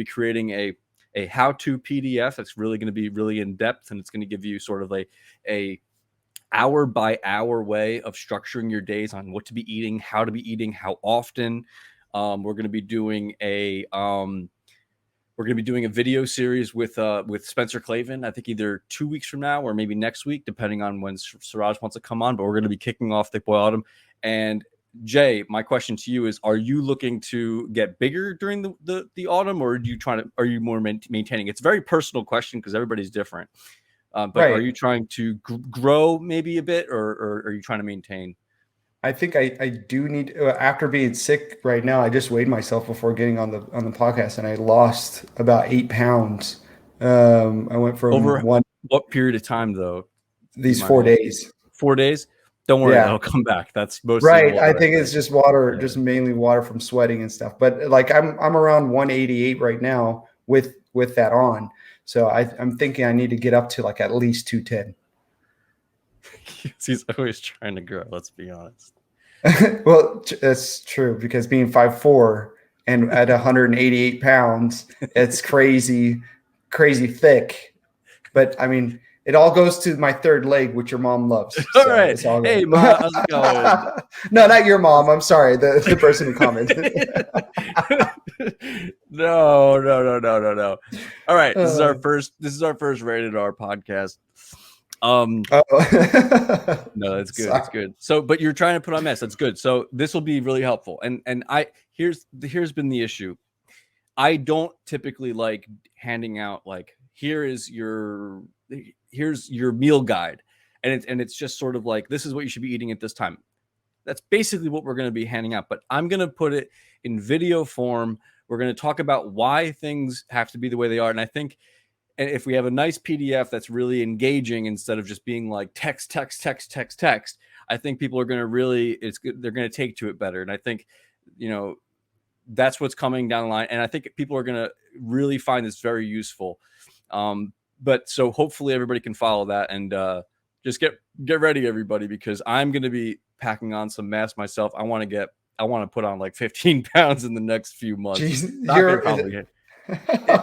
creating a how-to PDF that's really going to be really in depth, and it's going to give you sort of a hour by hour way of structuring your days on what to be eating, how to be eating, how often. We're going to be doing a video series with Spencer Clavin. I think either 2 weeks from now or maybe next week, depending on when Siraj wants to come on. But we're going to be kicking off Thick Boy Autumn. And Jay, my question to you is: are you looking to get bigger during the autumn, or are you more maintaining? It's a very personal question because everybody's different. But right. Are you trying to grow maybe a bit, or are you trying to maintain? I think I do need, after being sick right now, I just weighed myself before getting on the podcast, and I lost about 8 pounds. I went from over what period of time though? These 4 days. 4 days. Don't worry, that'll come back. That's mostly right. I think it's just water, just mainly water from sweating and stuff. But like I'm around 188 right now with that on. So I'm thinking I need to get up to like at least 210. He's always trying to grow. Let's be honest. Well, that's true, because being 5'4" and at 188 pounds, it's crazy thick. But I mean, it all goes to my third leg, which your mom loves. So all right. Hey, Mom, how's it going? No, not your mom. I'm sorry. The person who commented. No. All right. This is our first rated R podcast. No, that's good. Sorry. It's good. So, but you're trying to put on mess. That's good. So this will be really helpful. And here's been the issue. I don't typically like handing out like, here's your meal guide. And it's just sort of like, this is what you should be eating at this time. That's basically what we're going to be handing out, but I'm going to put it in video form. We're going to talk about why things have to be the way they are. And I think, and if we have a nice PDF that's really engaging instead of just being like text, I think people are going to they're going to take to it better. And I think, that's what's coming down the line. And I think people are going to really find this very useful. But so hopefully everybody can follow that, and just get ready, everybody, because I'm going to be packing on some mass myself. I want to put on like 15 pounds in the next few months. Jeez,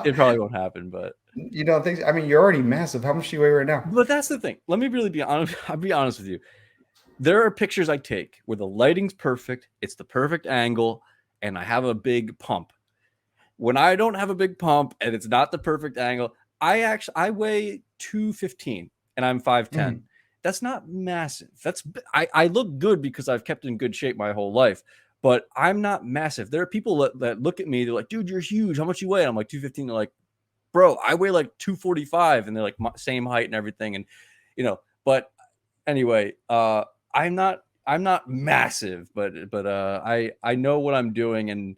it probably won't happen, but you don't think? I mean, you're already massive. How much do you weigh right now? But that's the thing. Let me really be honest. I'll be honest with you. There are pictures I take where the lighting's perfect. It's the perfect angle, and I have a big pump. When I don't have a big pump and it's not the perfect angle, I weigh 215 and I'm 5'10". That's not massive. I look good because I've kept in good shape my whole life, but I'm not massive. There are people that look at me. They're like, dude, you're huge. How much you weigh? I'm like 215. They're like, bro, I weigh like 245, and they're like same height and everything. And, but anyway, I'm not massive, but I know what I'm doing, and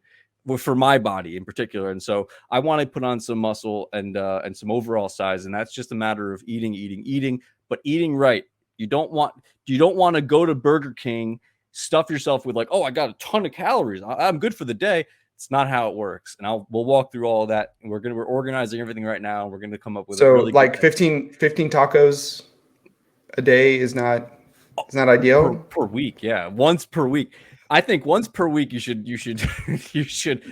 for my body in particular. And so I want to put on some muscle and some overall size. And that's just a matter of eating, but eating right. You don't want to go to Burger King, stuff yourself with like, oh, I got a ton of calories, I'm good for the day. It's not how it works. And we'll walk through all of that. And we're organizing everything right now. And we're going to come up with so like 15 tacos a day is not ideal per week. Yeah. Once per week. I think once per week you should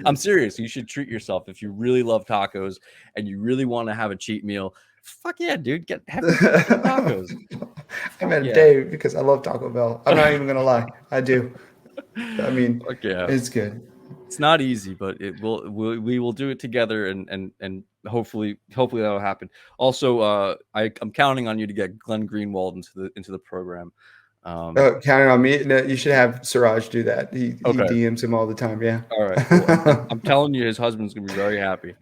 I'm serious. You should treat yourself if you really love tacos and you really want to have a cheat meal. Fuck yeah, dude. Have tacos. I meant a day because I love Taco Bell. I'm not even gonna lie. I do. I mean, it's good. It's not easy, but we will do it together, and hopefully that'll happen. Also, I'm counting on you to get Glenn Greenwald into the program. Counting on me. No, you should have Siraj do that. He DMs him all the time. Yeah. All right. Cool. I'm telling you, his husband's gonna be very happy.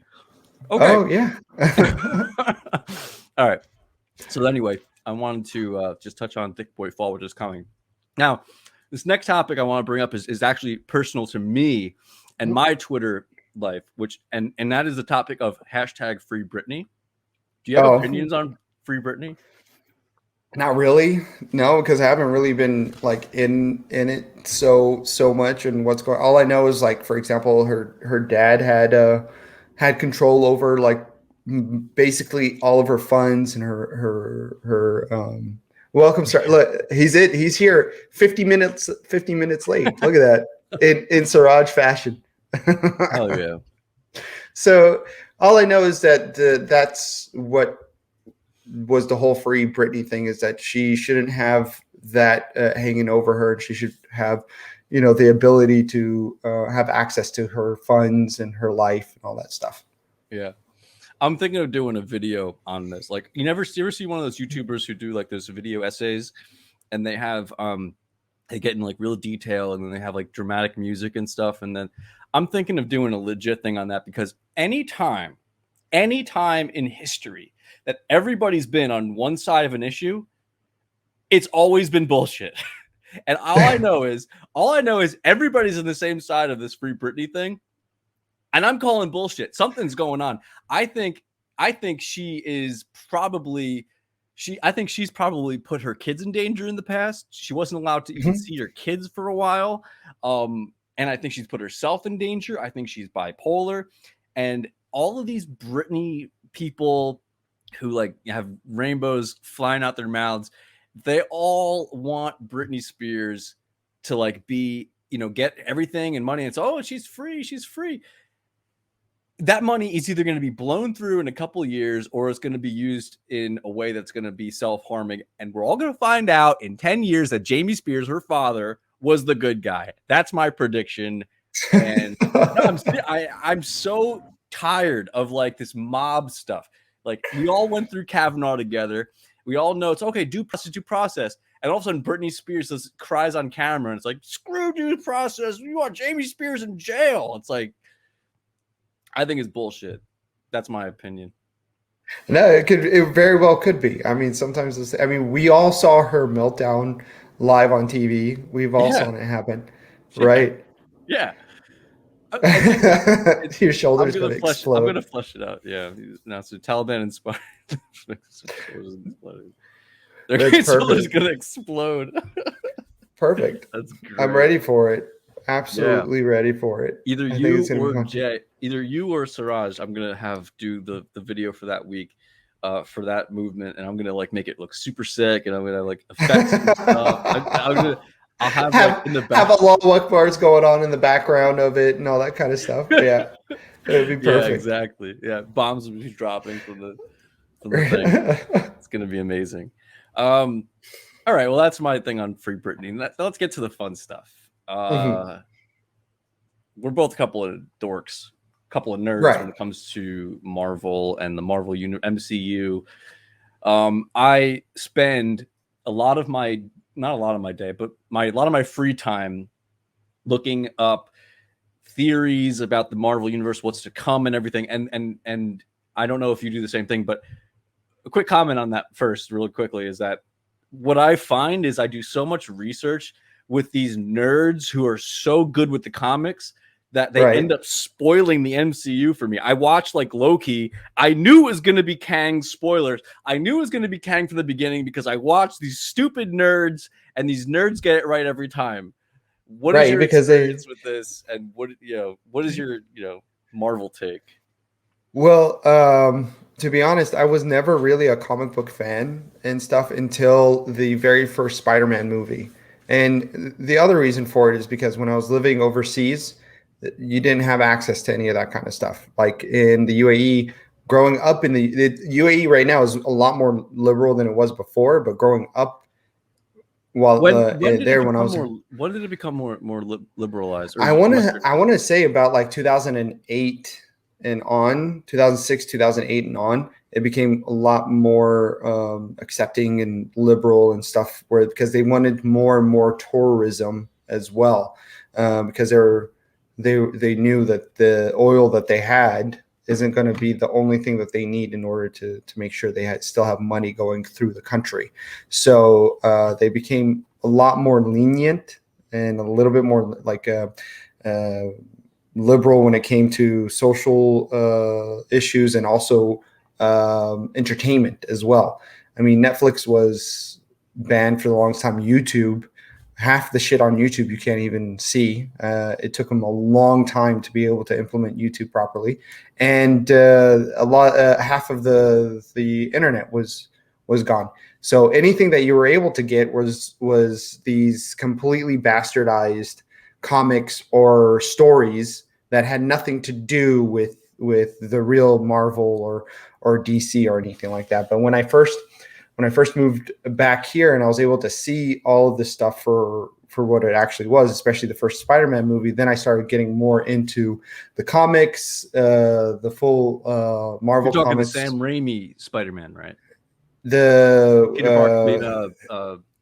Okay. Oh yeah. All right. So anyway, I wanted to just touch on Thick Boy Fall, which is coming. Now, this next topic I want to bring up is actually personal to me and my Twitter life, which and that is the topic of hashtag Free Britney. Do you have opinions on Free Britney? Not really, no, because I haven't really been like in it so much and what's going. All I know is like, for example, her dad had control over like basically all of her funds and her welcome start. Look, he's here 50 minutes late. Look at that in Siraj fashion. Oh yeah. So all I know is that that's what was the whole Free Britney thing, is that she shouldn't have that hanging over her, and she should have, the ability to have access to her funds and her life and all that stuff. Yeah. I'm thinking of doing a video on this. Like, you ever see one of those YouTubers who do like those video essays, and they have they get in like real detail, and then they have like dramatic music and stuff. And then I'm thinking of doing a legit thing on that, because anytime in history that everybody's been on one side of an issue, it's always been bullshit. And all I know is everybody's on the same side of this Free Britney thing. And I'm calling bullshit. Something's going on. I think she's probably put her kids in danger in the past. She wasn't allowed to even see her kids for a while. And I think she's put herself in danger. I think she's bipolar. And all of these Britney people who like have rainbows flying out their mouths, they all want Britney Spears to like be, get everything and money. And it's, she's free. That money is either going to be blown through in a couple of years, or it's going to be used in a way that's going to be self-harming. And we're all going to find out in 10 years that Jamie Spears, her father, was the good guy. That's my prediction. And I'm so tired of like this mob stuff. Like, we all went through Kavanaugh together. We all know it's okay, due process. And all of a sudden, Britney Spears cries on camera, and it's like, screw due process. You want Jamie Spears in jail. It's like, I think it's bullshit. That's my opinion. No, it very well could be. I mean, sometimes we all saw her meltdown live on TV. We've all seen it happen, right? Yeah. Your shoulder's going to explode. I'm going to flesh it out. Yeah. Now, so Taliban inspired. Their shoulder's going to explode. Perfect. That's great. I'm ready for it. Absolutely ready for it. Either you or Siraj, I'm going to do the video for that week. For that movement, and I'm gonna like make it look super sick, and I'm gonna like effects and stuff. I'll have like in the back, have a lot of bars going on in the background of it and all that kind of stuff. Yeah, it would be perfect. Yeah, exactly. Yeah, bombs will be dropping from the thing. It's gonna be amazing. All right, well, that's my thing on Free Britney. Let's get to the fun stuff. We're both a couple of dorks. Couple of nerds when it comes to Marvel and the Marvel MCU. I spend a lot of my free time looking up theories about the Marvel universe, what's to come and everything. And I don't know if you do the same thing, but a quick comment on that first, really quickly, is that what I find is I do so much research with these nerds who are so good with the comics that they end up spoiling the MCU for me. I watched like Loki. I knew it was going to be Kang. Spoilers. I knew it was going to be Kang from the beginning because I watched these stupid nerds, and these nerds get it right every time. What is your experience with this? And what is your Marvel take? Well, to be honest, I was never really a comic book fan and stuff until the very first Spider-Man movie. And the other reason for it is because when I was living overseas, you didn't have access to any of that kind of stuff. Like in the UAE, growing up in the UAE right now is a lot more liberal than it was before. But growing up, when did it become more liberalized? I want to say about like 2008 and on, 2006, 2008 and on, it became a lot more accepting and liberal and stuff. Because they wanted more and more tourism as well, because they knew that the oil that they had isn't going to be the only thing that they need in order to make sure they still have money going through the country. So they became a lot more lenient and a little bit more like liberal when it came to social issues and also entertainment as well. I mean, Netflix was banned for the longest time. YouTube, half the shit on YouTube you can't even see. It took them a long time to be able to implement YouTube properly, and half of the internet was gone. So anything that you were able to get was these completely bastardized comics or stories that had nothing to do with the real Marvel or DC or anything like that. But when I first moved back here and I was able to see all of this stuff for what it actually was, especially the first Spider-Man movie, then I started getting more into the comics, the full Marvel You're talking comics. the Sam Raimi Spider-Man, right? The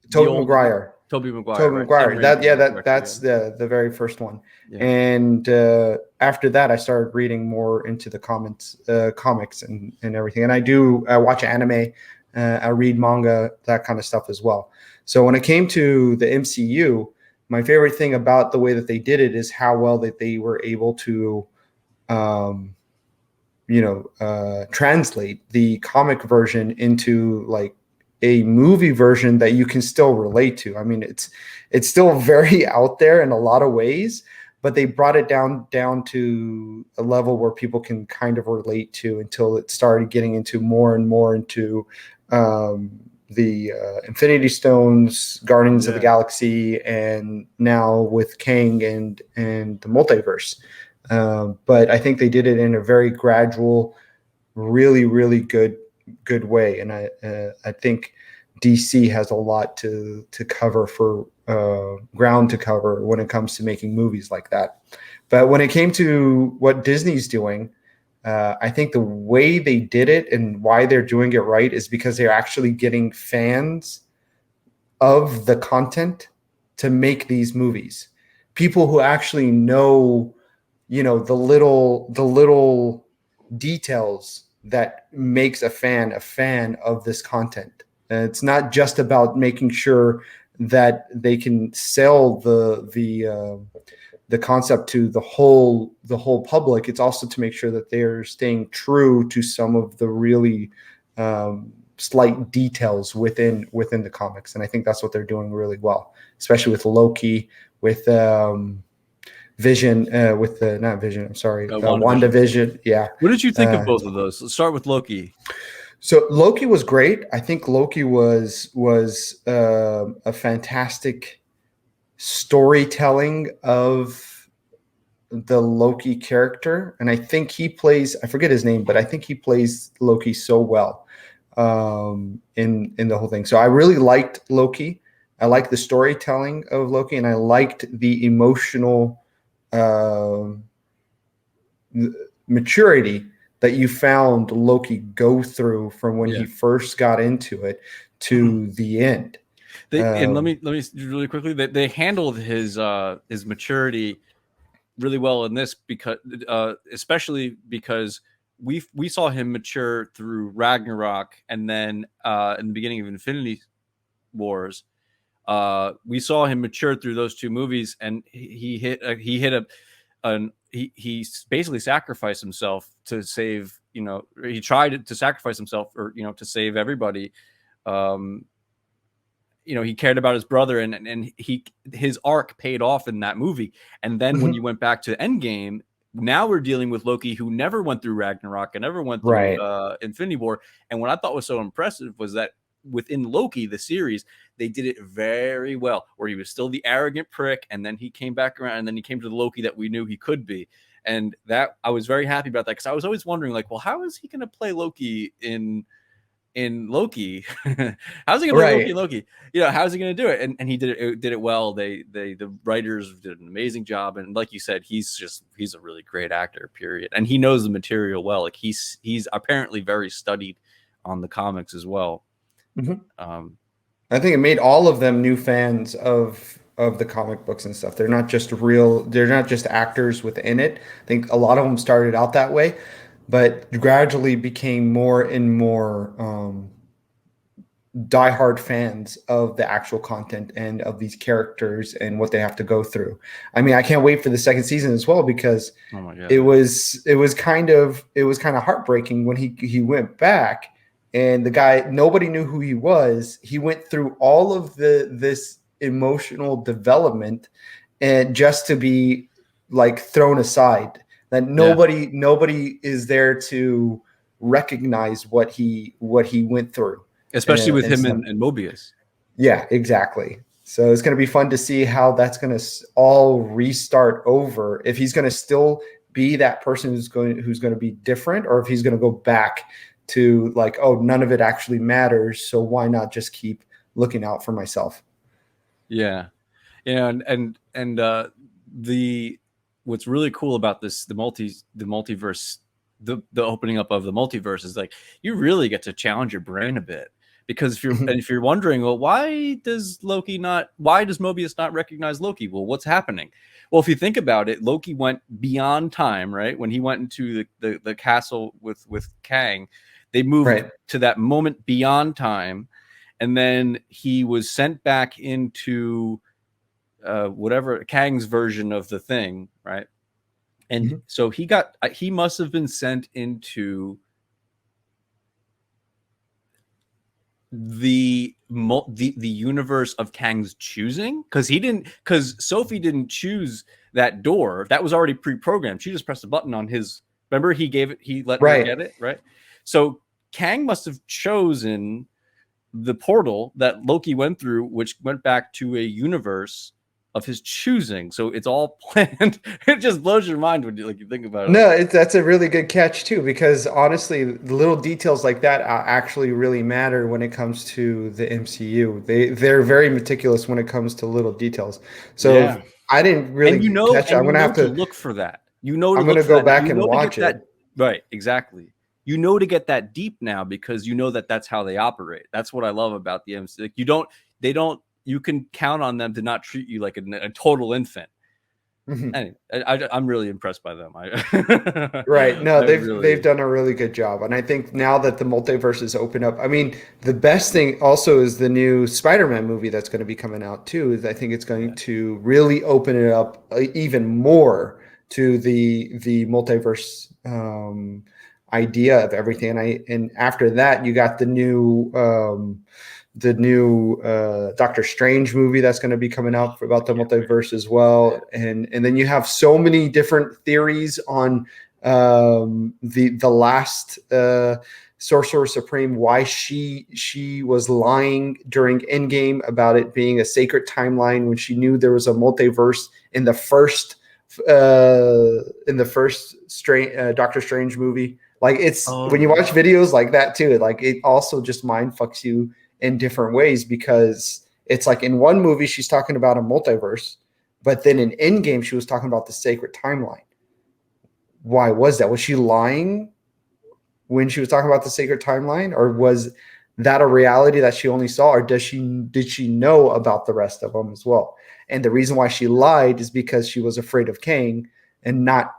Tobey Maguire. Tobey Maguire. Tobey Right? Maguire. That's the very first one. Yeah. And after that, I started reading more into the comics and everything. And I watch anime. I read manga, that kind of stuff as well. So when it came to the MCU, my favorite thing about the way that they did it is how well that they were able to, translate the comic version into like a movie version that you can still relate to. I mean, it's still very out there in a lot of ways, but they brought it down to a level where people can kind of relate to until it started getting into more and more into the Infinity Stones, Guardians of the Galaxy, and now with Kang and the multiverse. But I think they did it in a very gradual, really, really good way. And I think DC has a lot to cover for ground to cover when it comes to making movies like that. But when it came to what Disney's doing, I think the way they did it and why they're doing it right is because they're actually getting fans of the content to make these movies. People who actually know, the little details that makes a fan of this content. It's not just about making sure that they can sell the concept to the whole public. It's also to make sure that they're staying true to some of the really slight details within the comics, and I think that's what they're doing really well, especially with Loki, with Vision, with the not Vision. I'm sorry, WandaVision. Yeah. What did you think of both of those? Let's start with Loki. So Loki was great. I think Loki was a fantastic storytelling of the Loki character, and I think he plays, I forget his name, but I think he plays Loki so well in the whole thing. So I really liked Loki. I liked the storytelling of Loki, and I liked the emotional maturity that you found Loki go through from when he first got into it to the end. And let me really quickly. They handled his maturity really well in this, because especially because we saw him mature through Ragnarok, and then in the beginning of Infinity Wars, we saw him mature through those two movies, and he basically sacrificed himself to save. He tried to sacrifice himself, or to save everybody. He cared about his brother, and his arc paid off in that movie. And then when you went back to Endgame, now we're dealing with Loki, who never went through Ragnarok and never went through Infinity War. And what I thought was so impressive was that within Loki, the series, they did it very well, where he was still the arrogant prick, and then he came back around, and then he came to the Loki that we knew he could be. And that I was very happy about that, because I was always wondering, like, well, how is he going to play Loki in Loki? How's he going to play Loki? How's he going to do it? And he did it well. The writers did an amazing job, and like you said, he's a really great actor, period. And he knows the material well. Like he's apparently very studied on the comics as well. I think it made all of them new fans of the comic books and stuff. They're not just actors within it. I think a lot of them started out that way, but gradually became more and more diehard fans of the actual content and of these characters and what they have to go through. I mean, I can't wait for the second season as well, because Oh my god. it was kind of heartbreaking when he went back, and the guy, nobody knew who he was. He went through all of this emotional development, and just to be like thrown aside, that nobody is there to recognize what he went through, Especially with him stuff. and Mobius. Yeah, exactly. So it's going to be fun to see how that's going to all restart over. If he's going to still be that person who's going to be different, or if he's going to go back to like, oh, none of it actually matters, so why not just keep looking out for myself? Yeah, and the what's really cool about this, the multiverse, the opening up of the multiverse, is like you really get to challenge your brain a bit, because if you're wondering, well, why does Mobius not recognize Loki? Well, what's happening? Well, if you think about it, Loki went beyond time, right? When he went into the castle with Kang, they moved to that moment beyond time, and then he was sent back into whatever Kang's version of the thing, right? And so he must have been sent into the universe of Kang's choosing, because Sophie didn't choose that door. That was already pre-programmed. She just pressed a button on his. Remember, he let her get it, right? So Kang must have chosen the portal that Loki went through, which went back to a universe of his choosing. So it's all planned. It just blows your mind when you think about it. No, that's a really good catch too, because honestly, the little details like that actually really matter when it comes to the MCU. They're very meticulous when it comes to little details. So I didn't really catch. I'm gonna have to look for that. I'm gonna go back and watch it. Right, exactly. To get that deep now, because that's how they operate. That's what I love about the MCU. Like you can count on them to not treat you like a total infant. Anyway, I'm really impressed by them. Right. No, they've done a really good job. And I think now that the multiverse is open up, I mean, the best thing also is the new Spider-Man movie that's going to be coming out too. Is I think it's going to really open it up even more to the multiverse idea of everything. And after that, you got the new Doctor Strange movie that's going to be coming out about the multiverse as well, and then you have so many different theories on the last Sorcerer Supreme, why she was lying during Endgame about it being a sacred timeline when she knew there was a multiverse in the first Doctor Strange movie. Like when you watch videos like that too, like it also just mind fucks you in different ways, because it's like in one movie she's talking about a multiverse, but then in Endgame she was talking about the sacred timeline. Why was that? Was she lying when she was talking about the sacred timeline, or was that a reality that she only saw, or did she know about the rest of them as well? And the reason why she lied is because she was afraid of Kang and not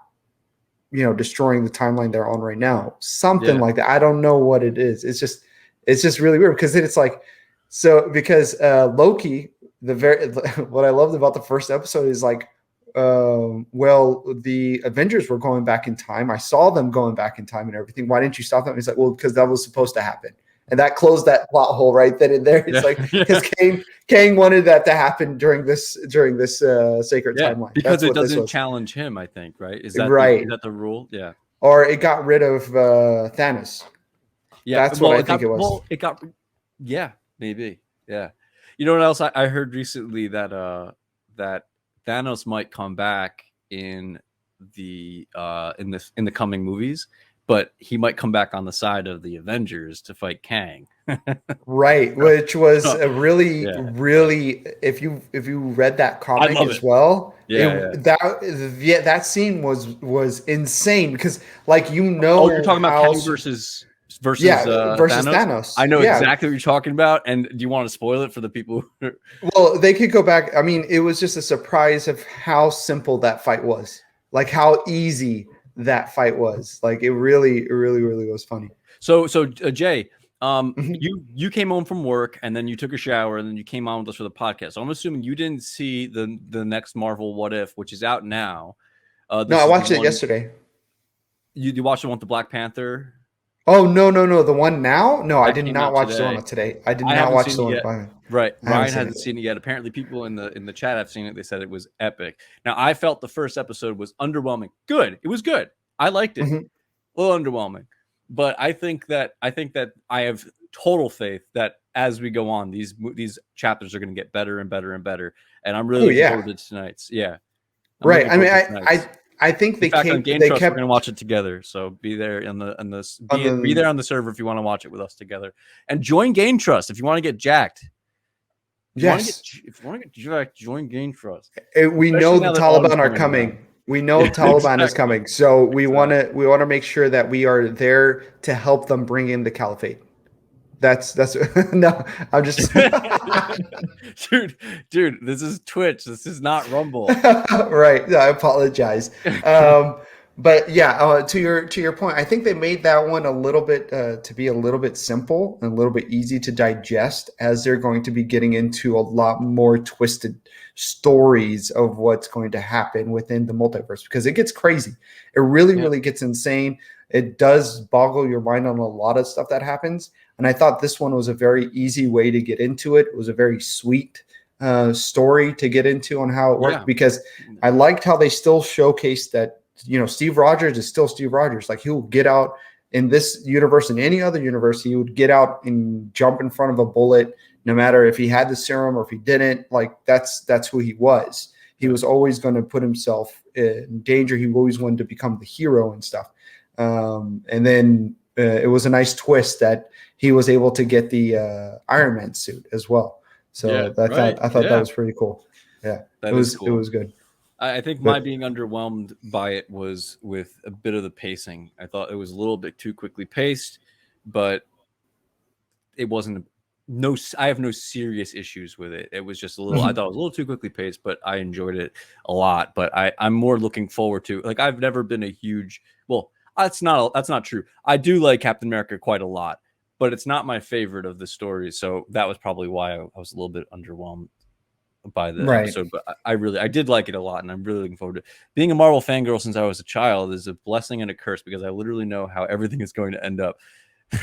destroying the timeline they're on right now. Something like that. I don't know what it is. It's just really weird, because then it's like, because Loki, what I loved about the first episode is like, well, the Avengers were going back in time. I saw them going back in time and everything. Why didn't you stop them? He's like, well, because that was supposed to happen. And that closed that plot hole right then and there. It's like, because Kang wanted that to happen during this sacred timeline. Because it doesn't challenge him, I think, right? Is that right? Is that the rule? Yeah. Or it got rid of Thanos. Yeah, that's what I think it was. Well, it got, maybe, yeah. You know what else I heard recently, that that Thanos might come back in the coming movies, but he might come back on the side of the Avengers to fight Kang. Right, which was a really, if you read that comic as well, that scene was insane, because like you're talking about Kang versus Thanos. I know exactly what you're talking about, and do you want to spoil it for the people? Well, they could go back. I mean, it was just a surprise of how simple that fight was, like how easy that fight was. Like it really was funny. So Jay, Mhm. You came home from work and then you took a shower and then you came on with us for the podcast. So I'm assuming you didn't see the next Marvel What If, which is out now. No, This I is the watched it one yesterday. you watched the one with the Black Panther Oh, no. The one now? No, I that did came not out watch the one today. on today. I did I not haven't watch seen the it one. yet. I Right, haven't Ryan seen it hasn't yet. seen it yet. Apparently, people in the chat have seen it. They said it was epic. Now, I felt the first episode was underwhelming. Good, it was good. I liked it. Mhm. A little underwhelming, but I think that I have total faith that as we go on, these chapters are going to get better and better and better. And I'm really Oh looking forward yeah, to tonight's. Yeah, I'm right. looking I mean, forward to I tonight's. I I think In fact, on Game they Trust, we're going to kept watch it together. So be there on be the there on the server if you want to watch it with us together, and join Game Trust if you want to get jacked. yes. If you want to get jacked, join Game Trust. We know Especially the now that autumn's Taliban are coming around. coming. We know Yeah, Taliban is exactly. coming. So Exactly. we want to make sure that we are there to help them bring in the caliphate. That's no. I'm just dude, this is Twitch. This is not Rumble. right. I apologize. But yeah, to your point, I think they made that one a little bit to be a little bit simple and a little bit easy to digest, as they're going to be getting into a lot more twisted stories of what's going to happen within the multiverse, because it gets crazy. It really, Yeah. really gets insane. It does boggle your mind on a lot of stuff that happens. And I thought this one was a very easy way to get into it. It was a very sweet story to get into on how it worked, Yeah. because I liked how they still showcased that, Steve Rogers is still Steve Rogers. Like, he will get out in this universe, in any other universe, he would get out and jump in front of a bullet, no matter if he had the serum or if he didn't. Like, that's who he was. He was always going to put himself in danger. He always wanted to become the hero and stuff. And then it was a nice twist that he was able to get the Iron Man suit as well. So I thought that was pretty cool. Yeah, That it is was cool. good. I think my But being underwhelmed by it was with a bit of the pacing. I thought it was a little bit too quickly paced, but it wasn't I have no serious issues with it. It was just a little I thought it was a little too quickly paced, but I enjoyed it a lot. But I'm more looking forward to, like, I've never been a huge, well, that's not true. I do like Captain America quite a lot, but it's not my favorite of the stories. So that was probably why I was a little bit underwhelmed by the right. episode. But I did like it a lot, and I'm really looking forward to it. Being a Marvel fangirl since I was a child is a blessing and a curse, because I literally know how everything is going to end up.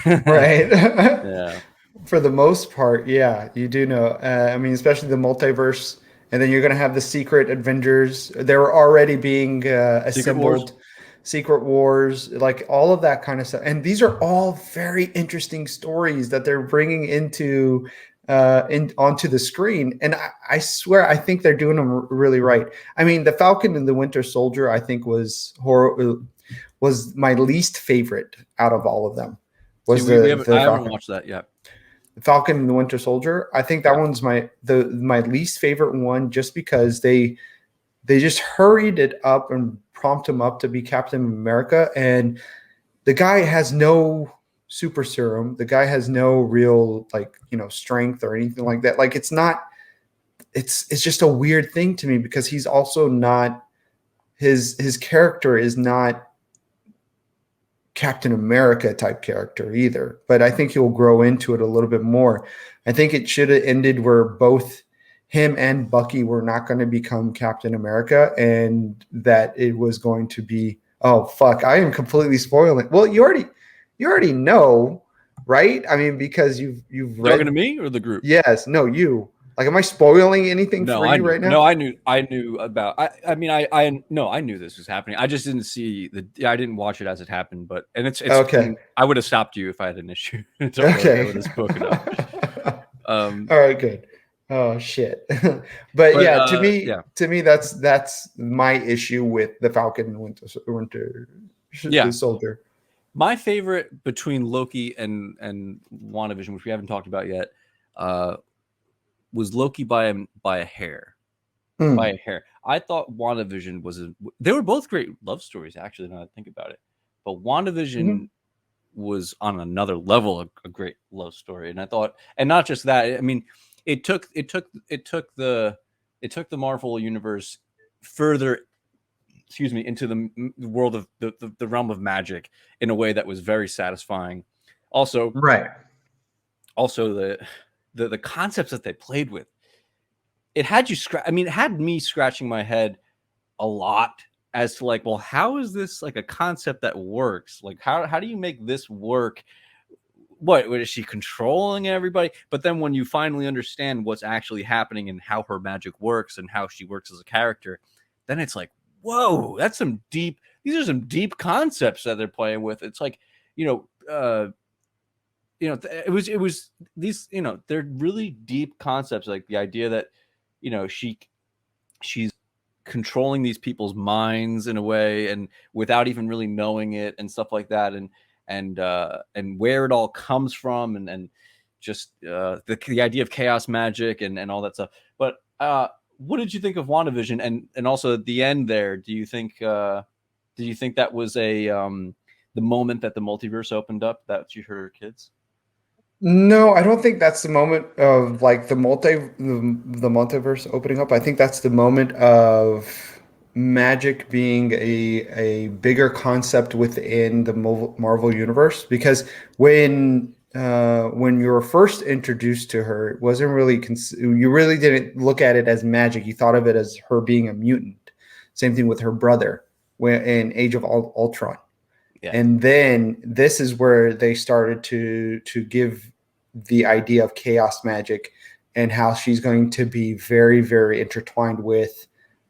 Right. Yeah. For the most part, yeah, you do know. I mean, especially the multiverse, and then you're going to have the secret Avengers. They were already being assembled. Secret Wars, like all of that kind of stuff. And these are all very interesting stories that they're bringing into onto the screen. And I swear, I think they're doing them really right. I mean, the Falcon and the Winter Soldier, I think was my least favorite out of all of them. Was See, I haven't Falcon. watched that yet. Falcon and the Winter Soldier. I think that one's my least favorite one, just because they just hurried it up and prompt him up to be Captain America, and the guy has no super serum. The guy has no real, like, strength or anything like that. Like, it's just a weird thing to me, because he's also not, his character is not Captain America type character either, but I think he'll grow into it a little bit more. I think it should have ended where both him and Bucky were not going to become Captain America, and that it was going to be, oh fuck, I am completely spoiling. Well, you already know, right? I mean, because you've read. Talking to me or the group? Yes, no, you. Like, am I spoiling anything for you right now? No, I knew about. I mean, I knew this was happening. I just didn't see I didn't watch it as it happened. But it's okay. I would have stopped you if I had an issue. Okay. I would have spoken up. All right, good. Oh shit. but yeah, to me, that's my issue with the Falcon and Winter Soldier. My favorite between Loki and WandaVision, which we haven't talked about yet, was Loki by a hair. By a hair. I thought WandaVision they were both great love stories, actually, now that I think about it. But WandaVision was on another level a great love story. And I thought, and not just that, I mean, it took the Marvel universe further, into the world of the realm of magic in a way that was very satisfying. Also, right. also the concepts that they played with. It had you it had me scratching my head a lot as to like, well, how is this like a concept that works? Like, how do you make this work? What is she controlling everybody? But then when you finally understand what's actually happening and how her magic works and how she works as a character, then it's like, whoa, that's some deep. These are some deep concepts that they're playing with. It's like, it was these, they're really deep concepts, like the idea that, she's controlling these people's minds in a way and without even really knowing it and stuff like that. And where it all comes from and just the idea of chaos magic and all that stuff. But what did you think of WandaVision? And also at the end there, do you think that was the moment that the multiverse opened up, that she heard her kids? No, I don't think that's the moment of like the multiverse opening up. I think that's the moment of magic being a bigger concept within the Marvel universe. Because when you were first introduced to her, it wasn't really you really didn't look at it as magic. You thought of it as her being a mutant. Same thing with her brother in Age of Ultron. Yeah. And then this is where they started to give the idea of chaos magic and how she's going to be very, very intertwined with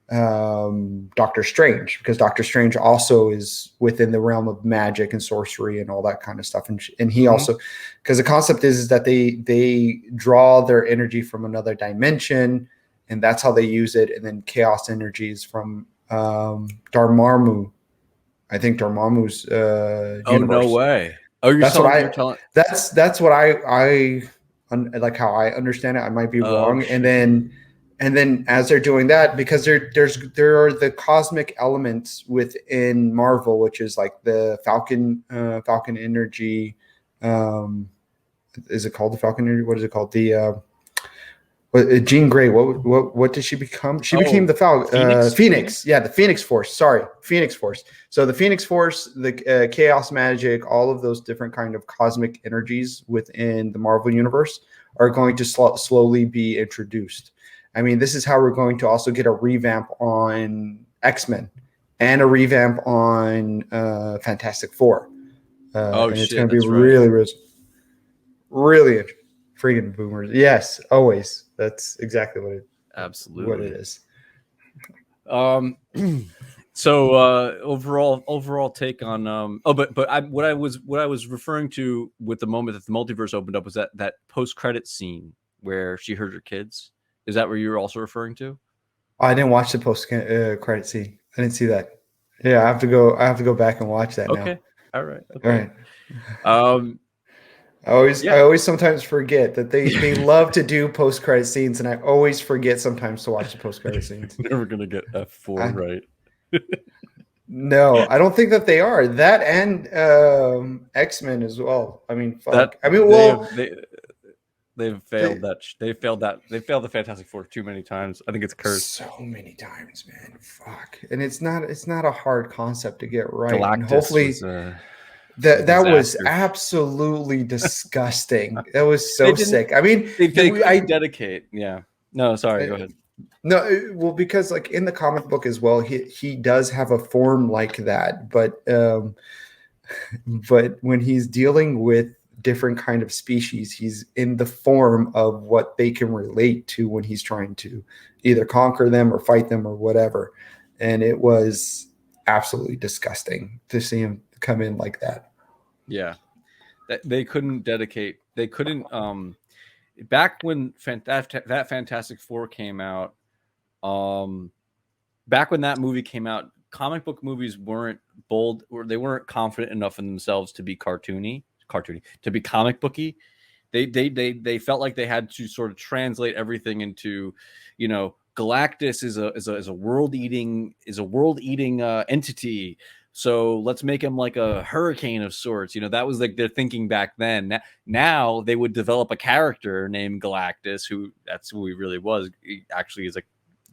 Doctor Strange, because Doctor Strange also is within the realm of magic and sorcery and all that kind of stuff. And he also, because the concept is that they draw their energy from another dimension, and that's how they use it. And then chaos energies from Dormammu. I think Dormammu's universe. No way! Oh, That's what I like how I understand it. I might be wrong. Shit. And then as they're doing that, because there are the cosmic elements within Marvel, which is like the Falcon energy. Is it called the Falcon energy? What is it called? The Jean Grey. What did she become? She became the Phoenix. Yeah, the Phoenix Force. Sorry, Phoenix Force. So the Phoenix Force, the chaos magic, all of those different kind of cosmic energies within the Marvel universe are going to slowly be introduced. I mean, this is how we're going to also get a revamp on X-Men and a revamp on Fantastic Four. And it's going to be really freaking boomers. Yes, always. That's exactly what it is. So overall take on what I was referring to with the moment that the multiverse opened up was that post-credit scene where she heard her kids. Is that what you were also referring to? I didn't watch the post-credit scene. I didn't see that. Yeah, I have to go back and watch that now. Okay. All right. Okay. All right. I always sometimes forget that they love to do post-credit scenes, and I always forget sometimes to watch the post-credit scenes. Never gonna get F4 right. No, I don't think that they are. That and X-Men as well. I mean, fuck. They've failed they failed the Fantastic Four too many times. I think it's cursed. So many times, man. Fuck. And it's not a hard concept to get right. Galactus and hopefully that was absolutely disgusting. That was so sick. I mean, I dedicate. Yeah. No, sorry. Go ahead. No, well, because like in the comic book as well, he does have a form like that, but when he's dealing with different kind of species, he's in the form of what they can relate to when he's trying to either conquer them or fight them or whatever. And it was absolutely disgusting to see him come in like that. Yeah, they couldn't back when that Fantastic Four came out, back when that movie came out, comic book movies weren't bold, or they weren't confident enough in themselves to be cartoony, to be comic booky. They felt like they had to sort of translate everything into, Galactus is a world-eating entity. So let's make him like a hurricane of sorts. That was like their thinking back then. Now they would develop a character named Galactus, that's who he really was. He actually is a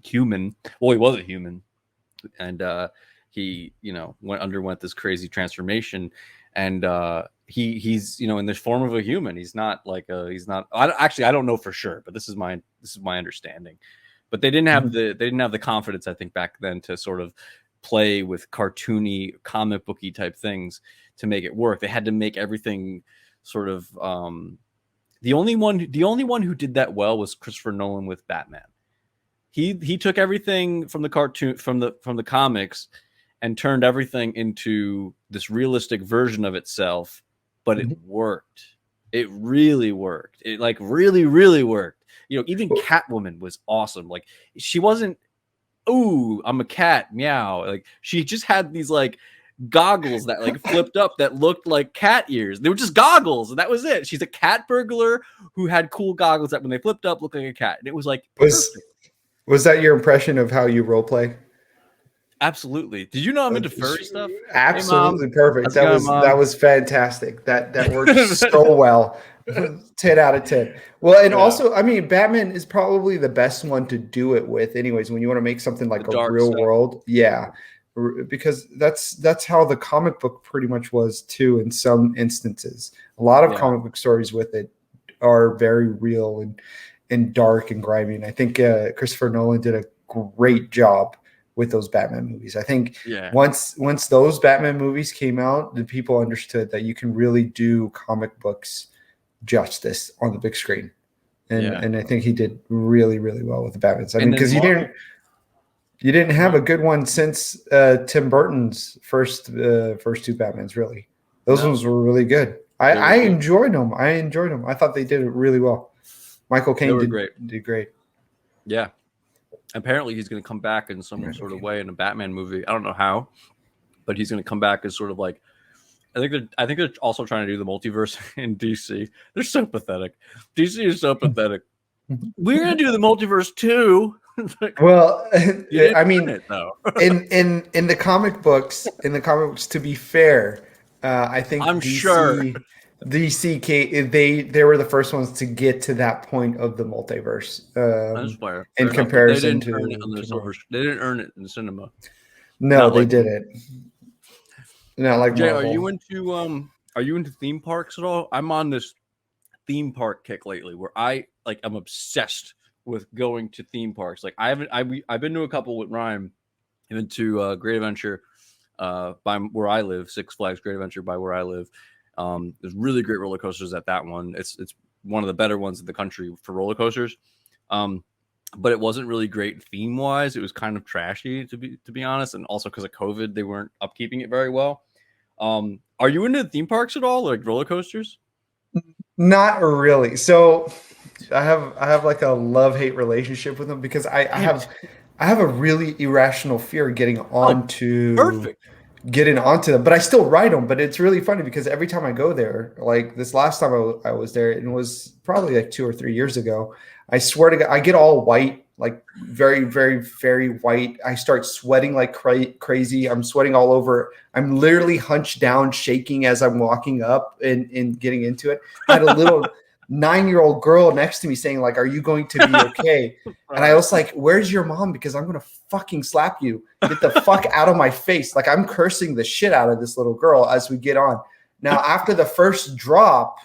human. Well, he was a human, and he underwent this crazy transformation. and he's in the form of a human. He's not like I don't know for sure, but this is my understanding. But they didn't have the confidence, I think, back then to sort of play with cartoony, comic booky type things to make it work. They had to make everything sort of the only one who did that well was Christopher Nolan with Batman. He took everything from the cartoon from the comics and turned everything into this realistic version of itself, but it worked. It really worked. It like really, really worked. Even Catwoman was awesome. Like she wasn't, "Ooh, I'm a cat, meow." Like she just had these like goggles that like flipped up that looked like cat ears. They were just goggles, and that was it. She's a cat burglar who had cool goggles that when they flipped up looked like a cat. And it was like was that your impression of how you role play? Absolutely. Did you know I'm into furry stuff? Absolutely Hey, perfect. That was fantastic. That worked so well. 10 out of 10. Well, and also, I mean, Batman is probably the best one to do it with anyways, when you want to make something like a real world. Yeah. Because that's how the comic book pretty much was too in some instances. A lot of comic book stories with it are very real and dark and grimy. And I think Christopher Nolan did a great job with those Batman movies. I think once those Batman movies came out, the people understood that you can really do comic books justice on the big screen. And I think he did really, really well with the Batmans. I mean, because you didn't have a good one since Tim Burton's first two Batmans, really. Those ones were really good. I enjoyed them. I thought they did it really well. Michael Caine did great. Yeah. Apparently he's going to come back in some sort of way in a Batman movie. I don't know how, but he's going to come back as sort of like, I think they're also trying to do the multiverse in DC. They're so pathetic. DC is so pathetic. We're going to do the multiverse too. Well, I mean, in the comic books, to be fair, I think I'm sure DC they were the first ones to get to that point of the multiverse. In comparison to they didn't earn it in the cinema. No, they didn't. Not like Jay, Marvel. are you into theme parks at all? I'm on this theme park kick lately where I'm obsessed with going to theme parks. Like I've been to a couple with Ryan. I've been to Great Adventure by where I live, Six Flags Great Adventure by where I live. There's really great roller coasters at that one. It's one of the better ones in the country for roller coasters. But it wasn't really great theme wise. It was kind of trashy to be honest, and also because of COVID, they weren't upkeeping it very well. Are you into theme parks at all, like roller coasters? Not really. So I have like a love-hate relationship with them because I have a really irrational fear of getting onto them, but I still ride them. But it's really funny because every time I go there, like this last time I was there, and it was probably like 2 or 3 years ago, I swear to God, I get all white, like very, very, very white. I start sweating like crazy. I'm sweating all over. I'm literally hunched down, shaking as I'm walking up and getting into it. I had a little 9-year-old girl next to me saying, like, "Are you going to be okay?" And I was like, "Where's your mom? Because I'm going to fucking slap you. Get the fuck out of my face." Like, I'm cursing the shit out of this little girl as we get on. Now, after the first drop,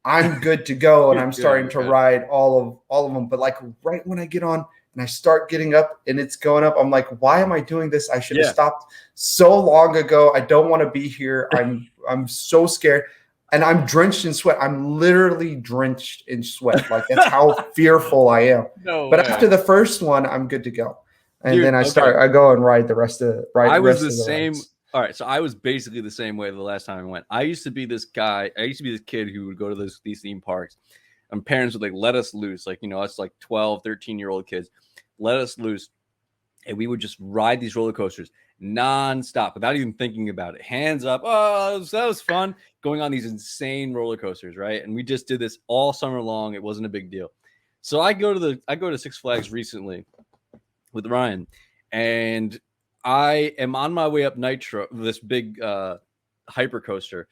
I'm good to go, and I'm starting to ride all of them. But like right when I get on and I start getting up and it's going up, I'm like, why am I doing this? I should have stopped so long ago. I don't want to be here. I'm so scared. And I'm drenched in sweat. I'm literally drenched in sweat. Like that's how fearful I am. After the first one, I'm good to go. And then I go and ride the rest of the same. rides. All right, so I was basically the same way the last time I went. I used to be this kid who would go to these theme parks, and parents would like let us loose, like us like 12, 13-year-old kids, let us loose, and we would just ride these roller coasters nonstop without even thinking about it. Hands up, that was fun going on these insane roller coasters, right? And we just did this all summer long. It wasn't a big deal. So I go to Six Flags recently with Ryan, and I am on my way up Nitro, this big hyper coaster,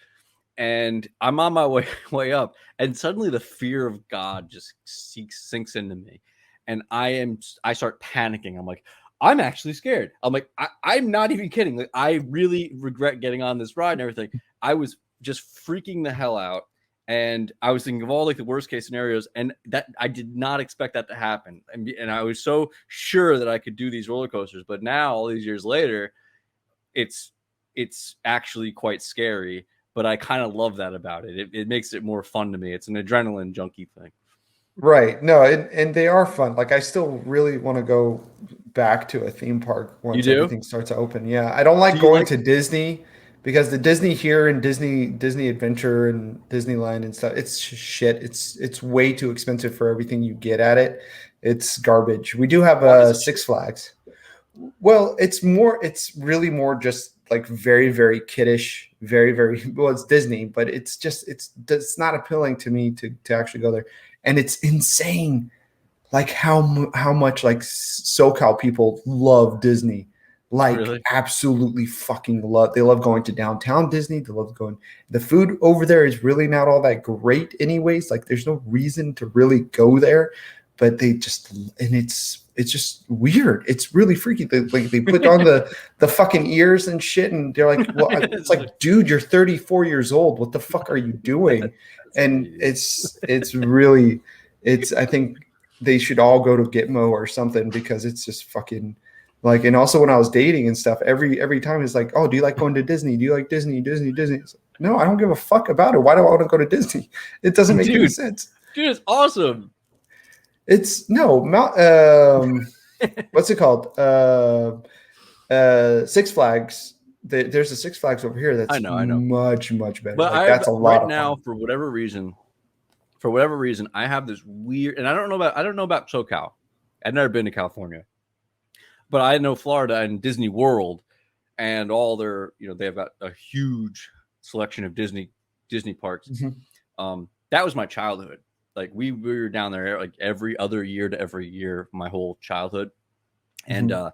and I'm on my way up, and suddenly the fear of God just sinks into me, and I start panicking. I'm like, I'm actually scared. I'm like, I'm not even kidding. Like, I really regret getting on this ride and everything. I was just freaking the hell out. And I was thinking of all like the worst case scenarios, and that I did not expect that to happen. And I was so sure that I could do these roller coasters, but now all these years later, it's actually quite scary. But I kind of love that about it. It makes it more fun to me. It's an adrenaline junkie thing. Right. No, and they are fun. Like I still really want to go back to a theme park You once do? everything starts to open. Yeah. I don't like Do you going like- to Disney because the Disney here and Disney Adventure and Disneyland and stuff, it's shit. It's way too expensive for everything you get at it. It's garbage. We do have Why is it Six Flags. Well, it's really more just like very, very kiddish, very, very well, it's Disney, but it's not appealing to me to actually go there. And it's insane like how much like SoCal people love Disney. Like Really? absolutely fucking love. They love going to downtown Disney. They love going. The food over there is really not all that great anyways. Like there's no reason to really go there, but they just, and it's just weird. It's really freaky. They put on the fucking ears and shit, and they're like, well, it's like, dude, you're 34 years old. What the fuck are you doing? And it's really, I think they should all go to Gitmo or something because it's just fucking like, and also when I was dating and stuff, every time it's like, oh, do you like going to Disney? Do you like Disney? Like, no, I don't give a fuck about it. Why do I want to go to Disney? It doesn't make any sense. Dude, it's awesome. It's no, what's it called? Six Flags. There's a Six Flags over here that's I know. much better. But like, that's a lot right of now fun. for whatever reason, I have this weird, and I don't know about SoCal. I've never been to California, but I know Florida and Disney World and all their, they have got a huge selection of Disney parks. Mm-hmm. That was my childhood. Like we were down there like every other year to every year, my whole childhood. And I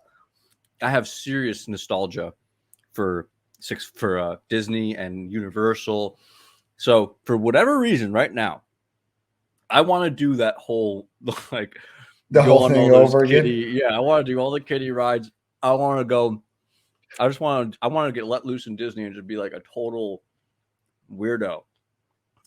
have serious nostalgia for Disney and Universal. So for whatever reason right now, I want to do that whole like the whole thing over again. Yeah, I want to do all the kiddie rides. I want to go. I want to get let loose in Disney and just be like a total weirdo.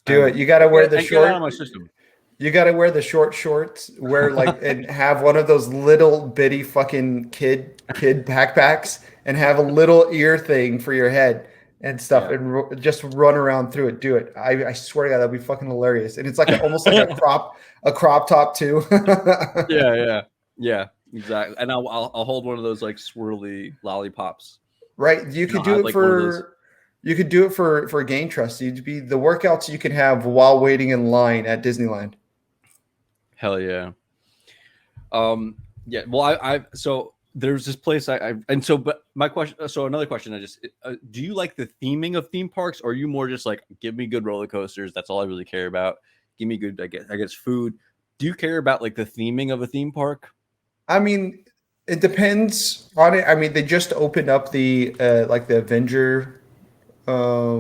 Do it. You got to wear the short. Get out of my system. You got to wear the short shorts, and have one of those little bitty fucking kid backpacks, and have a little ear thing for your head and stuff, and just run around through it. Do it. I swear to God, that'd be fucking hilarious. And it's like almost like a crop top too. Yeah, exactly. And I'll hold one of those like swirly lollipops. Right. You could do it for. You could do it for Gaintrust. You'd be the workouts you can have while waiting in line at Disneyland. Hell yeah. Yeah. Well, so there's this place but my question. So another question, do you like the theming of theme parks, or are you more just like, give me good roller coasters? That's all I really care about. Give me good, I guess food. Do you care about like the theming of a theme park? I mean, it depends on it. I mean, they just opened up the the Avenger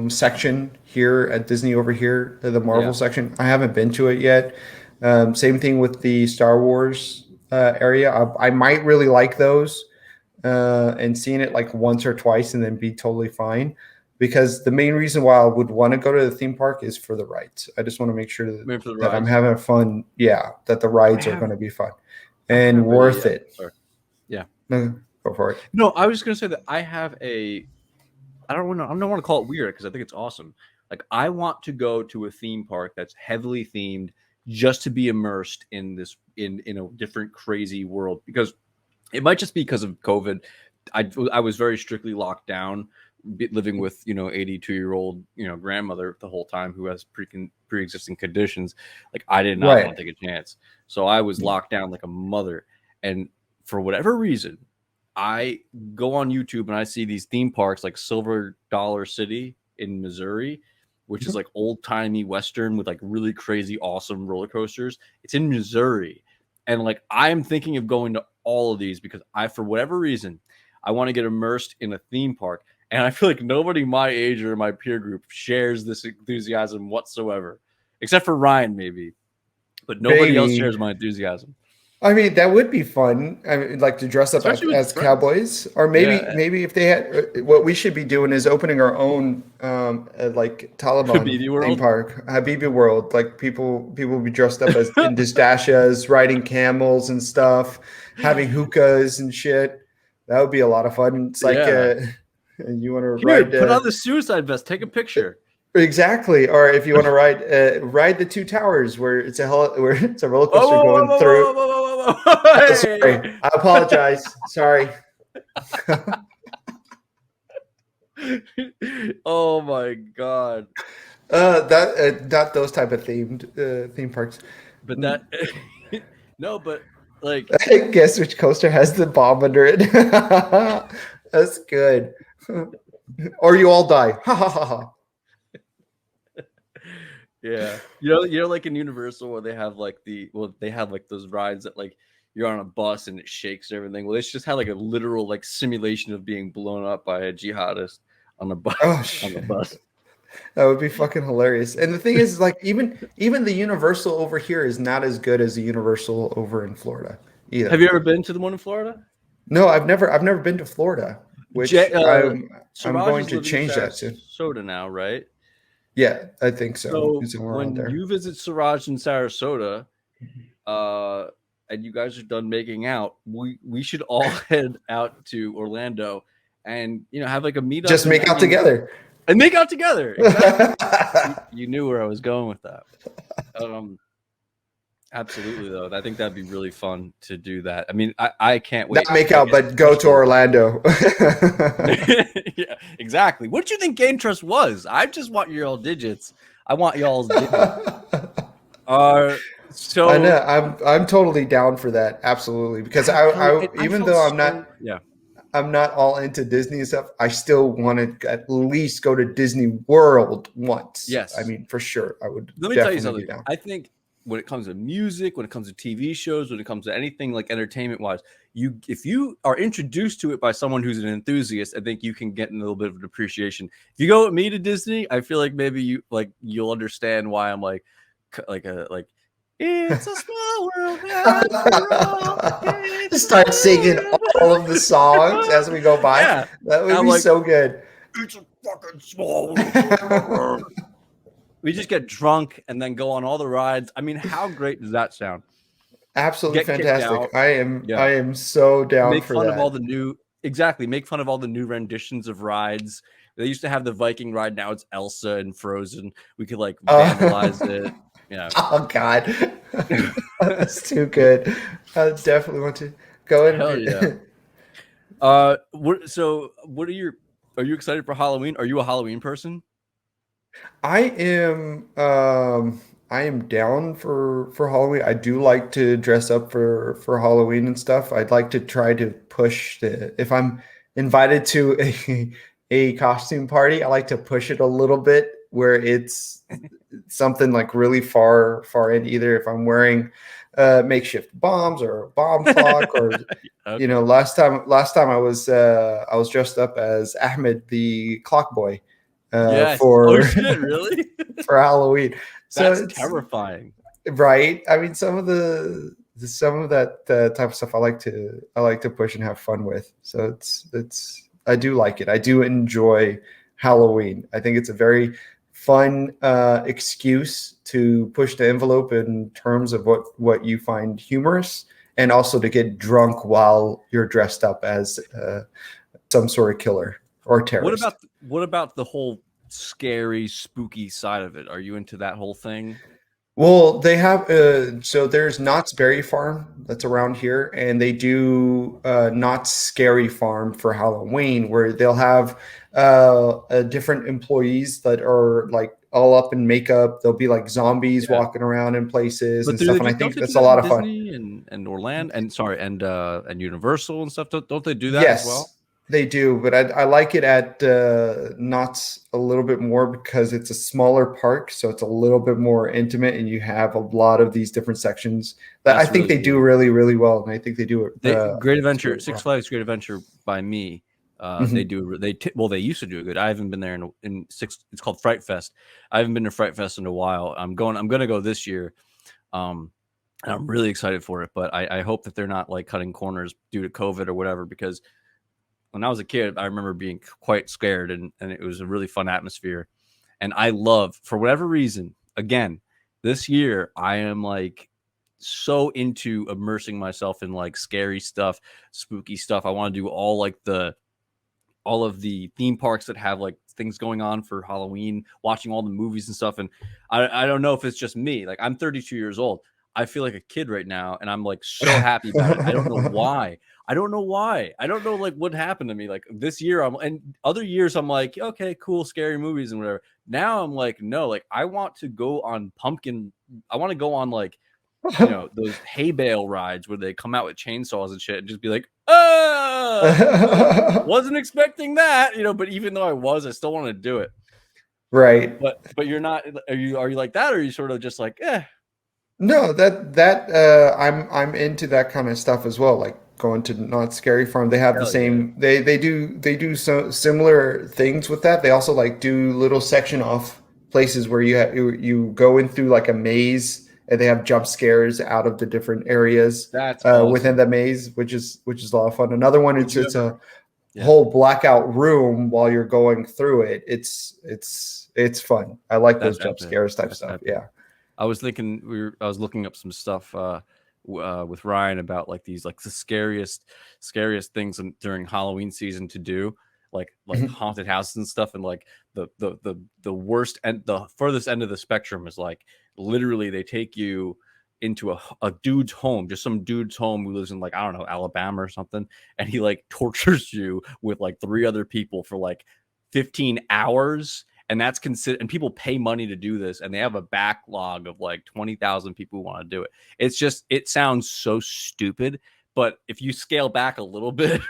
section here at Disney over here, the Marvel section. I haven't been to it yet. Same thing with the Star Wars area. I might really like those and seeing it like once or twice and then be totally fine, because the main reason why I would want to go to the theme park is for the rides. I just want to make sure that I'm having fun. Yeah, that the rides are going to be fun and worth it. Yeah. Go for it. No, I was just going to say that I have I don't want to call it weird because I think it's awesome. Like I want to go to a theme park that's heavily themed just to be immersed in this in a different crazy world, because it might just be because of COVID. I was very strictly locked down, living with 82-year-old grandmother the whole time who has pre-existing conditions. Like I did not want to take a chance, so I was locked down like a mother. And for whatever reason, I go on YouTube and I see these theme parks like Silver Dollar City in Missouri, which is like old timey Western with like really crazy, awesome roller coasters. It's in Missouri. And like, I'm thinking of going to all of these because for whatever reason, I want to get immersed in a theme park. And I feel like nobody my age or my peer group shares this enthusiasm whatsoever, except for Ryan, maybe, but nobody else shares my enthusiasm. I mean, that would be fun. I mean, like to dress up Especially with as friends. cowboys, or maybe Yeah. maybe if they had, what we should be doing is opening our own like Taliban Habibi theme World. park, Habibi World. Like people be dressed up as in pistachios, riding camels and stuff, having hookahs and shit. That would be a lot of fun. It's like Yeah. you want to Here, ride put on the suicide vest. Take a picture. exactly, or if you want to ride the two towers where it's a roller coaster going through. Whoa. Oh, sorry, I apologize. Sorry. Oh my god. Not those type of theme parks. But that no, but like I guess which coaster has the bomb under it. That's good. Or you all die. Ha ha ha ha. yeah. You know, like in Universal where they have like those rides that like you're on a bus and it shakes and everything. Well, they just had like a literal like simulation of being blown up by a jihadist on the bus. Oh, on the bus. That would be fucking hilarious. And the thing is, like, even the Universal over here is not as good as the Universal over in Florida either. Have you ever been to the one in Florida? No, I've never been to Florida, which I'm going to change that soon. Sarasota now, right? Yeah, I think so. So when you visit Siraj in Sarasota, and you guys are done making out, we should all head out to Orlando and have like a meetup. Just make out together. And make out together. Exactly. you knew where I was going with that. Absolutely, though. I think that'd be really fun to do that. I mean, I can't wait. Not make out, but go to Orlando. Yeah, exactly. What do you think Gaintrust was? I just want your all digits. I want y'all's digits. So I know I'm totally down for that. Absolutely, because I even though I'm not all into Disney and stuff, I still want to at least go to Disney World once. Yes. I mean, for sure. I would. Let me tell you something. I think when it comes to music, when it comes to TV shows, when it comes to anything like entertainment wise, if you are introduced to it by someone who's an enthusiast, I think you can get a little bit of an appreciation. If you go with me to Disney, I feel like maybe you'll understand why I'm like it's a small world. Just start singing all of the songs as we go by. Yeah. That would be so good. It's a fucking small world. We just get drunk and then go on all the rides. I mean, how great does that sound? Absolutely fantastic. I am so down make for fun that. Of all the new make fun of all the new renditions of rides. They used to have the Viking ride. Now it's Elsa and Frozen. We could like vandalize it. Yeah. Oh God, that's too good. I definitely want to go in. Hell yeah. What are you excited for Halloween? Are you a Halloween person? I am down for Halloween. I do like to dress up for Halloween and stuff. I'd like to try to push if I'm invited to a costume party, I like to push it a little bit where it's something like really far in, either if I'm wearing makeshift bombs or a bomb clock or okay. Last time I was dressed up as Ahmed the clock boy for really for Halloween. That's so terrifying, right? I mean, some of that type of stuff I like to push and have fun with. So I do like it. I do enjoy Halloween. I think it's a very fun excuse to push the envelope in terms of what you find humorous, and also to get drunk while you're dressed up as some sort of killer or terrorist. What about the whole scary, spooky side of it? Are you into that whole thing? Well, they have so there's Knott's Berry Farm that's around here, and they do Knott's Scary Farm for Halloween, where they'll have different employees that are like all up in makeup. They'll be like zombies walking around in places and stuff, and I think that's a lot of fun. Disney and Orlando and Universal and stuff. Don't they do that as well? They do, but I like it at Knott's a little bit more because it's a smaller park, so it's a little bit more intimate, and you have a lot of these different sections that I think they do really, really well, and I think they do it. Great Adventure, Six Flags Great Adventure by me. They used to do it good. I haven't been there in six. It's called Fright Fest. I haven't been to Fright Fest in a while. I'm going to go this year. And I'm really excited for it, but I hope that they're not like cutting corners due to COVID or whatever, because when I was a kid, I remember being quite scared, and it was a really fun atmosphere. And I love, for whatever reason, again, this year, I am like so into immersing myself in like scary stuff, spooky stuff. I want to do all of the theme parks that have like things going on for Halloween, watching all the movies and stuff. And I don't know if it's just me. Like, I'm 32 years old. I feel like a kid right now, and I'm like so happy about it. I don't know why. I don't know why. I don't know like what happened to me. Like this year, and other years, I'm like, okay, cool, scary movies and whatever. Now I'm like, no, like I want to go on I want to go on like, you know, those hay bale rides where they come out with chainsaws and shit and just be like, wasn't expecting that, you know, but even though I still want to do it. Right. But you're not, are you like that? Or are you sort of just like, No, I'm into that kind of stuff as well. Like going to Not Scary Farm, they have the Hell yeah. same. They do so similar things with that. They also like do little section off places where you go in through like a maze, and they have jump scares out of the different areas That's awesome. within the maze, which is a lot of fun. Another one, it's a Yeah. whole blackout room while you're going through it. It's fun. I like those jump scares type stuff. epic. Yeah. I was thinking I was looking up some stuff with Ryan about like these like the scariest things during Halloween season to do, like haunted houses and stuff. And like the worst and the furthest end of the spectrum is like literally they take you into a dude's home, just some dude's home who lives in like, I don't know, Alabama or something, and he like tortures you with like 3 other people for like 15 hours. And that's considered, and people pay money to do this, and they have a backlog of like 20,000 people who want to do it. It's just, it sounds so stupid, but if you scale back a little bit,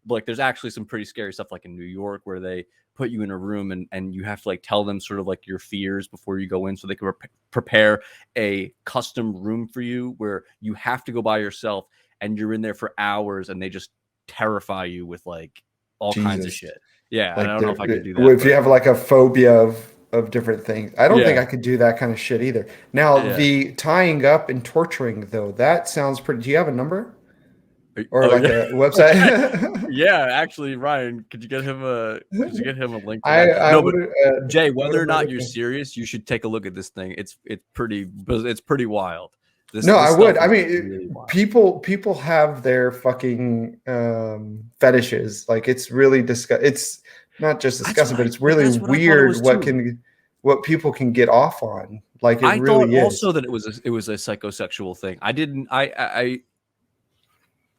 like there's actually some pretty scary stuff, like in New York, where they put you in a room and you have to like tell them sort of like your fears before you go in, so they can prepare a custom room for you where you have to go by yourself, and you're in there for hours, and they just terrify you with like all kinds of shit. Yeah, like I don't know if I could do that. If you have like a phobia of different things, I don't think I could do that kind of shit either. Now, the tying up and torturing, though, that sounds pretty. Do you have a number or a website? Yeah, actually, Ryan, could you get him a link? Jay, whether or not you're serious, you should take a look at this thing. It's pretty wild. I would. I mean, really people have their fucking fetishes. Like, it's really it's not just disgusting, but it's really weird what people can get off on. Like, I really thought also that it was a psychosexual thing. I didn't.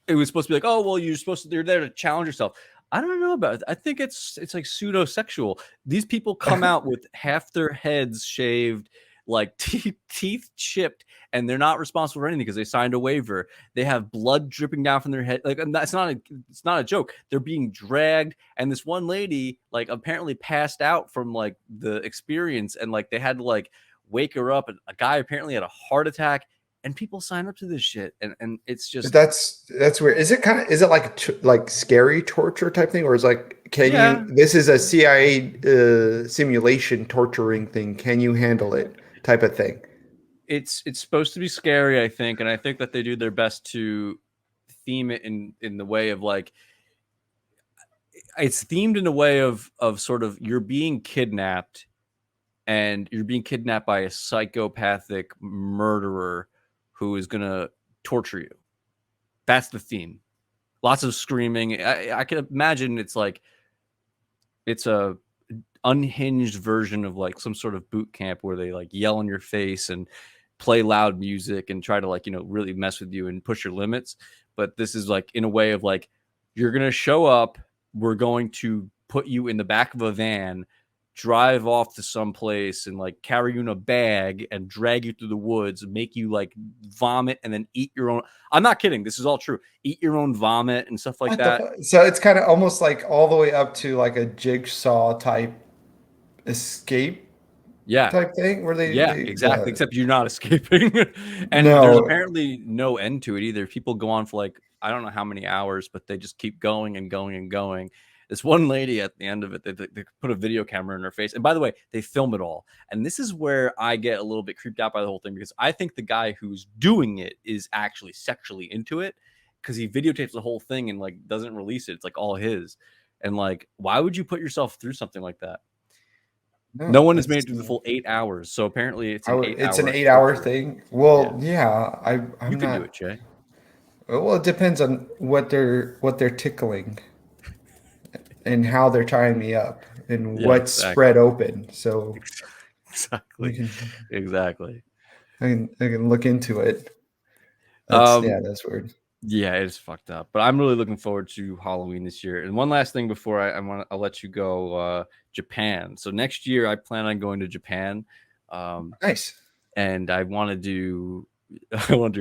It was supposed to be like, oh well, you're there to challenge yourself. I don't know about it. I think it's like pseudo-sexual. These people come out with half their heads shaved, like teeth chipped, and they're not responsible for anything because they signed a waiver. They have blood dripping down from their head. Like, and it's not a joke. They're being dragged, and this one lady like apparently passed out from like the experience, and like they had to like wake her up. And a guy apparently had a heart attack. And people sign up to this shit, and it's just that's weird. Is it like scary torture type thing, or is like this is a CIA simulation torturing thing? Can you handle it type of thing? It's supposed to be scary, I think, and I think that they do their best to theme it in the way of like it's themed in a way of sort of you're being kidnapped, and you're being kidnapped by a psychopathic murderer who is going to torture you. That's the theme. Lots of screaming. I can imagine it's a unhinged version of like some sort of boot camp where they like yell in your face and play loud music and try to like, you know, really mess with you and push your limits. But this is like in a way of like, you're going to show up. We're going to put you in the back of a van, drive off to some place and like carry you in a bag and drag you through the woods, make you like vomit and then eat your own. I'm not kidding. This is all true. Eat your own vomit and stuff like that. So it's kind of almost like all the way up to like a Jigsaw type escape type thing where they exactly. Except you're not escaping. And there's apparently no end to it either. People go on for like, I don't know how many hours, but they just keep going and going and going. This one lady at the end of it, they put a video camera in her face. And by the way, they film it all. And this is where I get a little bit creeped out by the whole thing, because I think the guy who's doing it is actually sexually into it, because he videotapes the whole thing and like doesn't release it. It's like all his. And like, why would you put yourself through something like that? No one has made it through the full 8 hours. So apparently it's an 8 hour. It's an 8 hour thing. Well, yeah, I'm you can not. Do it, Jay. Well, it depends on what they're tickling and how they're tying me up and what's spread open. So exactly. I can look into it. That's weird. Yeah, it's fucked up. But I'm really looking forward to Halloween this year. And one last thing before I'll let you go. Japan. So next year I plan on going to Japan. Nice. And I want to do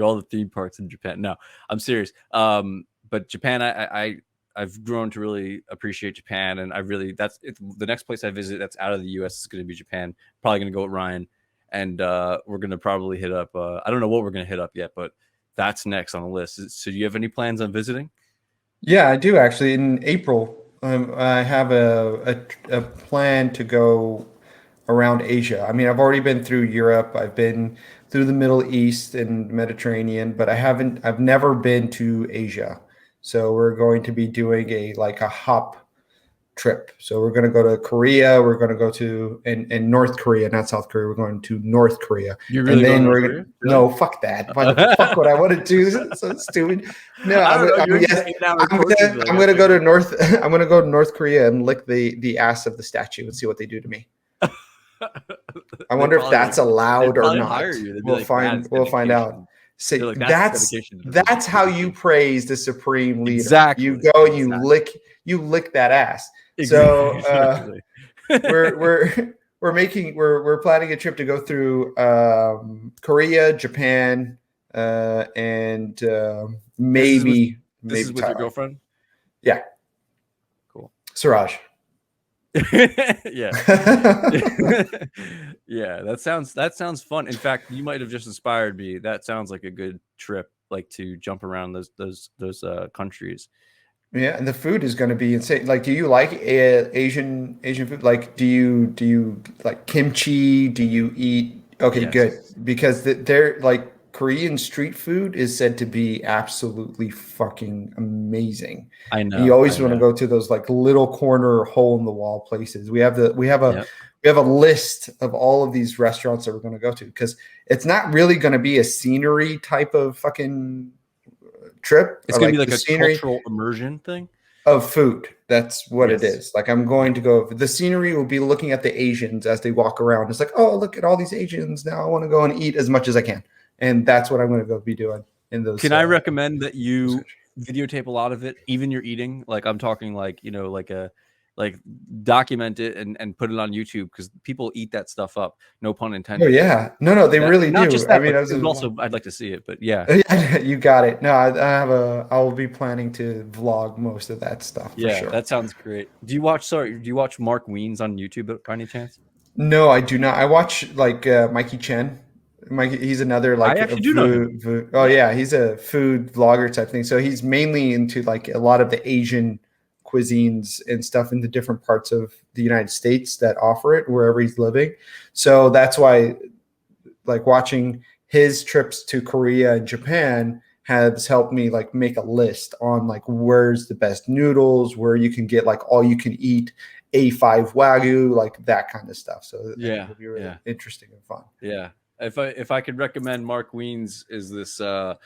all the theme parks in Japan. No, I'm serious. But Japan, I've grown to really appreciate Japan, and the next place I visit that's out of the U.S. is going to be Japan. Probably going to go with Ryan, and we're going to probably hit up. I don't know what we're going to hit up yet, but that's next on the list. So, do you have any plans on visiting? Yeah, I do actually. In April, I have a plan to go around Asia. I mean, I've already been through Europe. I've been through the Middle East and Mediterranean, but I've never been to Asia. So we're going to be doing a hop trip. So we're going to go to Korea. We're going to go to in North Korea, not South Korea. We're going to North Korea. You're really going to Korea? Really? No, fuck that. Why the fuck would I want to do this? So stupid. No, I'm going to go to North. I'm going to go to North Korea and lick the ass of the statue and see what they do to me. I wonder if that's allowed or not. We'll find out. See, like, that's how you praise the supreme leader. Exactly. You go and you lick that ass. Exactly. So we're planning a trip to go through Korea, Japan, and maybe this is with Thailand. Your girlfriend. Yeah. Cool. Suraj. Yeah. Yeah, that sounds fun. In fact, you might have just inspired me. That sounds like a good trip, like to jump around those countries. Yeah, and the food is going to be insane. Like, do you like Asian food? Like, do you like kimchi? Do you eat? Okay, yes. Good, because they're like Korean street food is said to be absolutely fucking amazing. I know. You always want to go to those like little corner hole in the wall places. We have a list of all of these restaurants that we're going to go to, because it's not really going to be a scenery type of fucking trip. It's going to be like a cultural immersion thing of food. That's what it is. Like, I'm going to go. The scenery will be looking at the Asians as they walk around. It's like, oh, look at all these Asians. Now I want to go and eat as much as I can. And that's what I'm going to go be doing in those. Can I recommend that you videotape a lot of it, even you're eating? Like, I'm talking like, document it and put it on YouTube, because people eat that stuff up. No pun intended. Oh yeah, no, they really not do. Just that, I mean, also I'd like to see it, but yeah, you got it. No, I will be planning to vlog most of that stuff. Yeah, for sure. That sounds great. Do you watch Mark Wiens on YouTube by any chance? No, I do not. I watch Mikey Chen. He's another like I actually do know him. Oh yeah, he's a food vlogger type thing. So he's mainly into like a lot of the Asian cuisines and stuff in the different parts of the United States that offer it wherever he's living. So that's why like watching his trips to Korea and Japan has helped me like make a list on like where's the best noodles, where you can get like all you can eat A5 Wagyu, like that kind of stuff. So it'll be really interesting and fun. Yeah. If I could recommend, Mark Wiens is a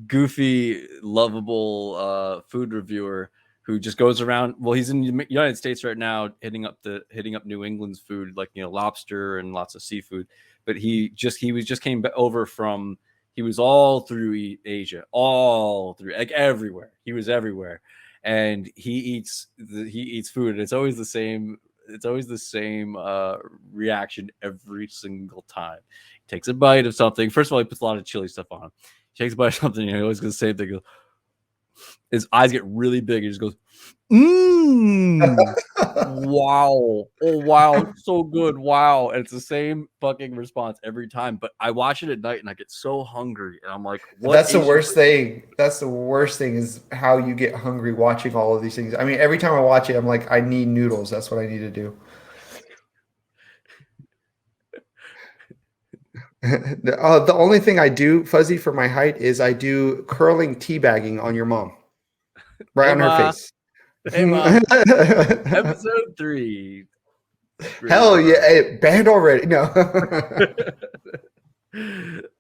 goofy, lovable food reviewer who just goes around. Well, he's in the United States right now, hitting up New England's food, like lobster and lots of seafood. But he came over from. He was all through Asia, all through like everywhere. He was everywhere, and he eats food. And it's always the same. It's always the same reaction every single time. He takes a bite of something. First of all, he puts a lot of chili stuff on. He takes a bite of something, and he always goes the same thing. He goes, his eyes get really big. He just goes, mmm. Wow. Oh, wow. So good. Wow. And it's the same fucking response every time. But I watch it at night and I get so hungry. And I'm like, what? That's the worst thing. That's the worst thing is how you get hungry watching all of these things. I mean, every time I watch it, I'm like, I need noodles. That's what I need to do. The only thing I do, Fuzzy, for my height is I do curling teabagging on your mom. Right Hey, on her Ma. face. Hey, Ma. Episode 3. Hell yeah. Hey, banned already. No.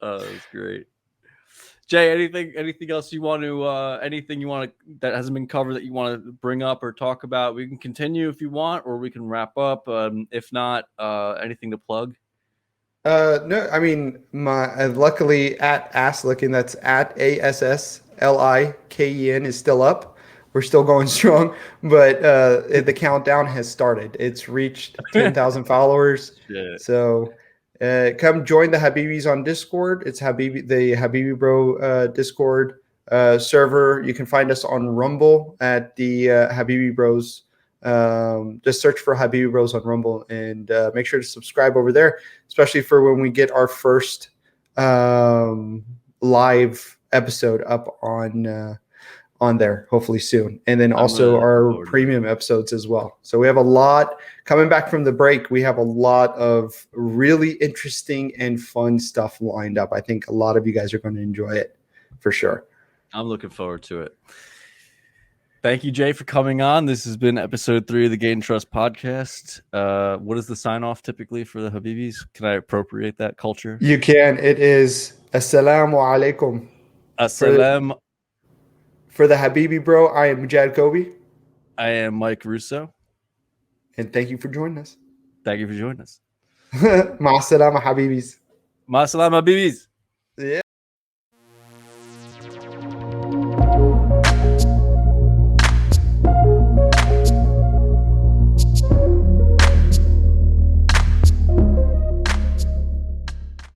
Oh, that's great. Jay, anything else you want to that hasn't been covered that you want to bring up or talk about? We can continue if you want, or we can wrap up. If not, anything to plug? No, I mean, my luckily at Asslicken, that's at ASSLIKEN is still up. We're still going strong, but the countdown has started. It's reached 10,000 followers. Shit. So come join the Habibis on Discord. It's the Habibi Bro Discord server. You can find us on Rumble at the Habibi Bros. Just search for Habibi Bros on Rumble and make sure to subscribe over there, especially for when we get our first live episode up on there, hopefully soon. And then also our premium episodes as well. So we have a lot coming back from the break. We have a lot of really interesting and fun stuff lined up. I think a lot of you guys are going to enjoy it for sure. I'm looking forward to it. Thank you, Jay, for coming on. This has been episode 3 of the Gaintrust podcast. What is the sign off typically for the Habibis? Can I appropriate that culture? You can. It is Assalamu alaikum. Assalam. For the Habibi Bro, I am Mujahed Kobbe. I am Mike Russo. And thank you for joining us. Thank you for joining us. Ma salama, Habibis. Ma salama, Habibis. Yeah.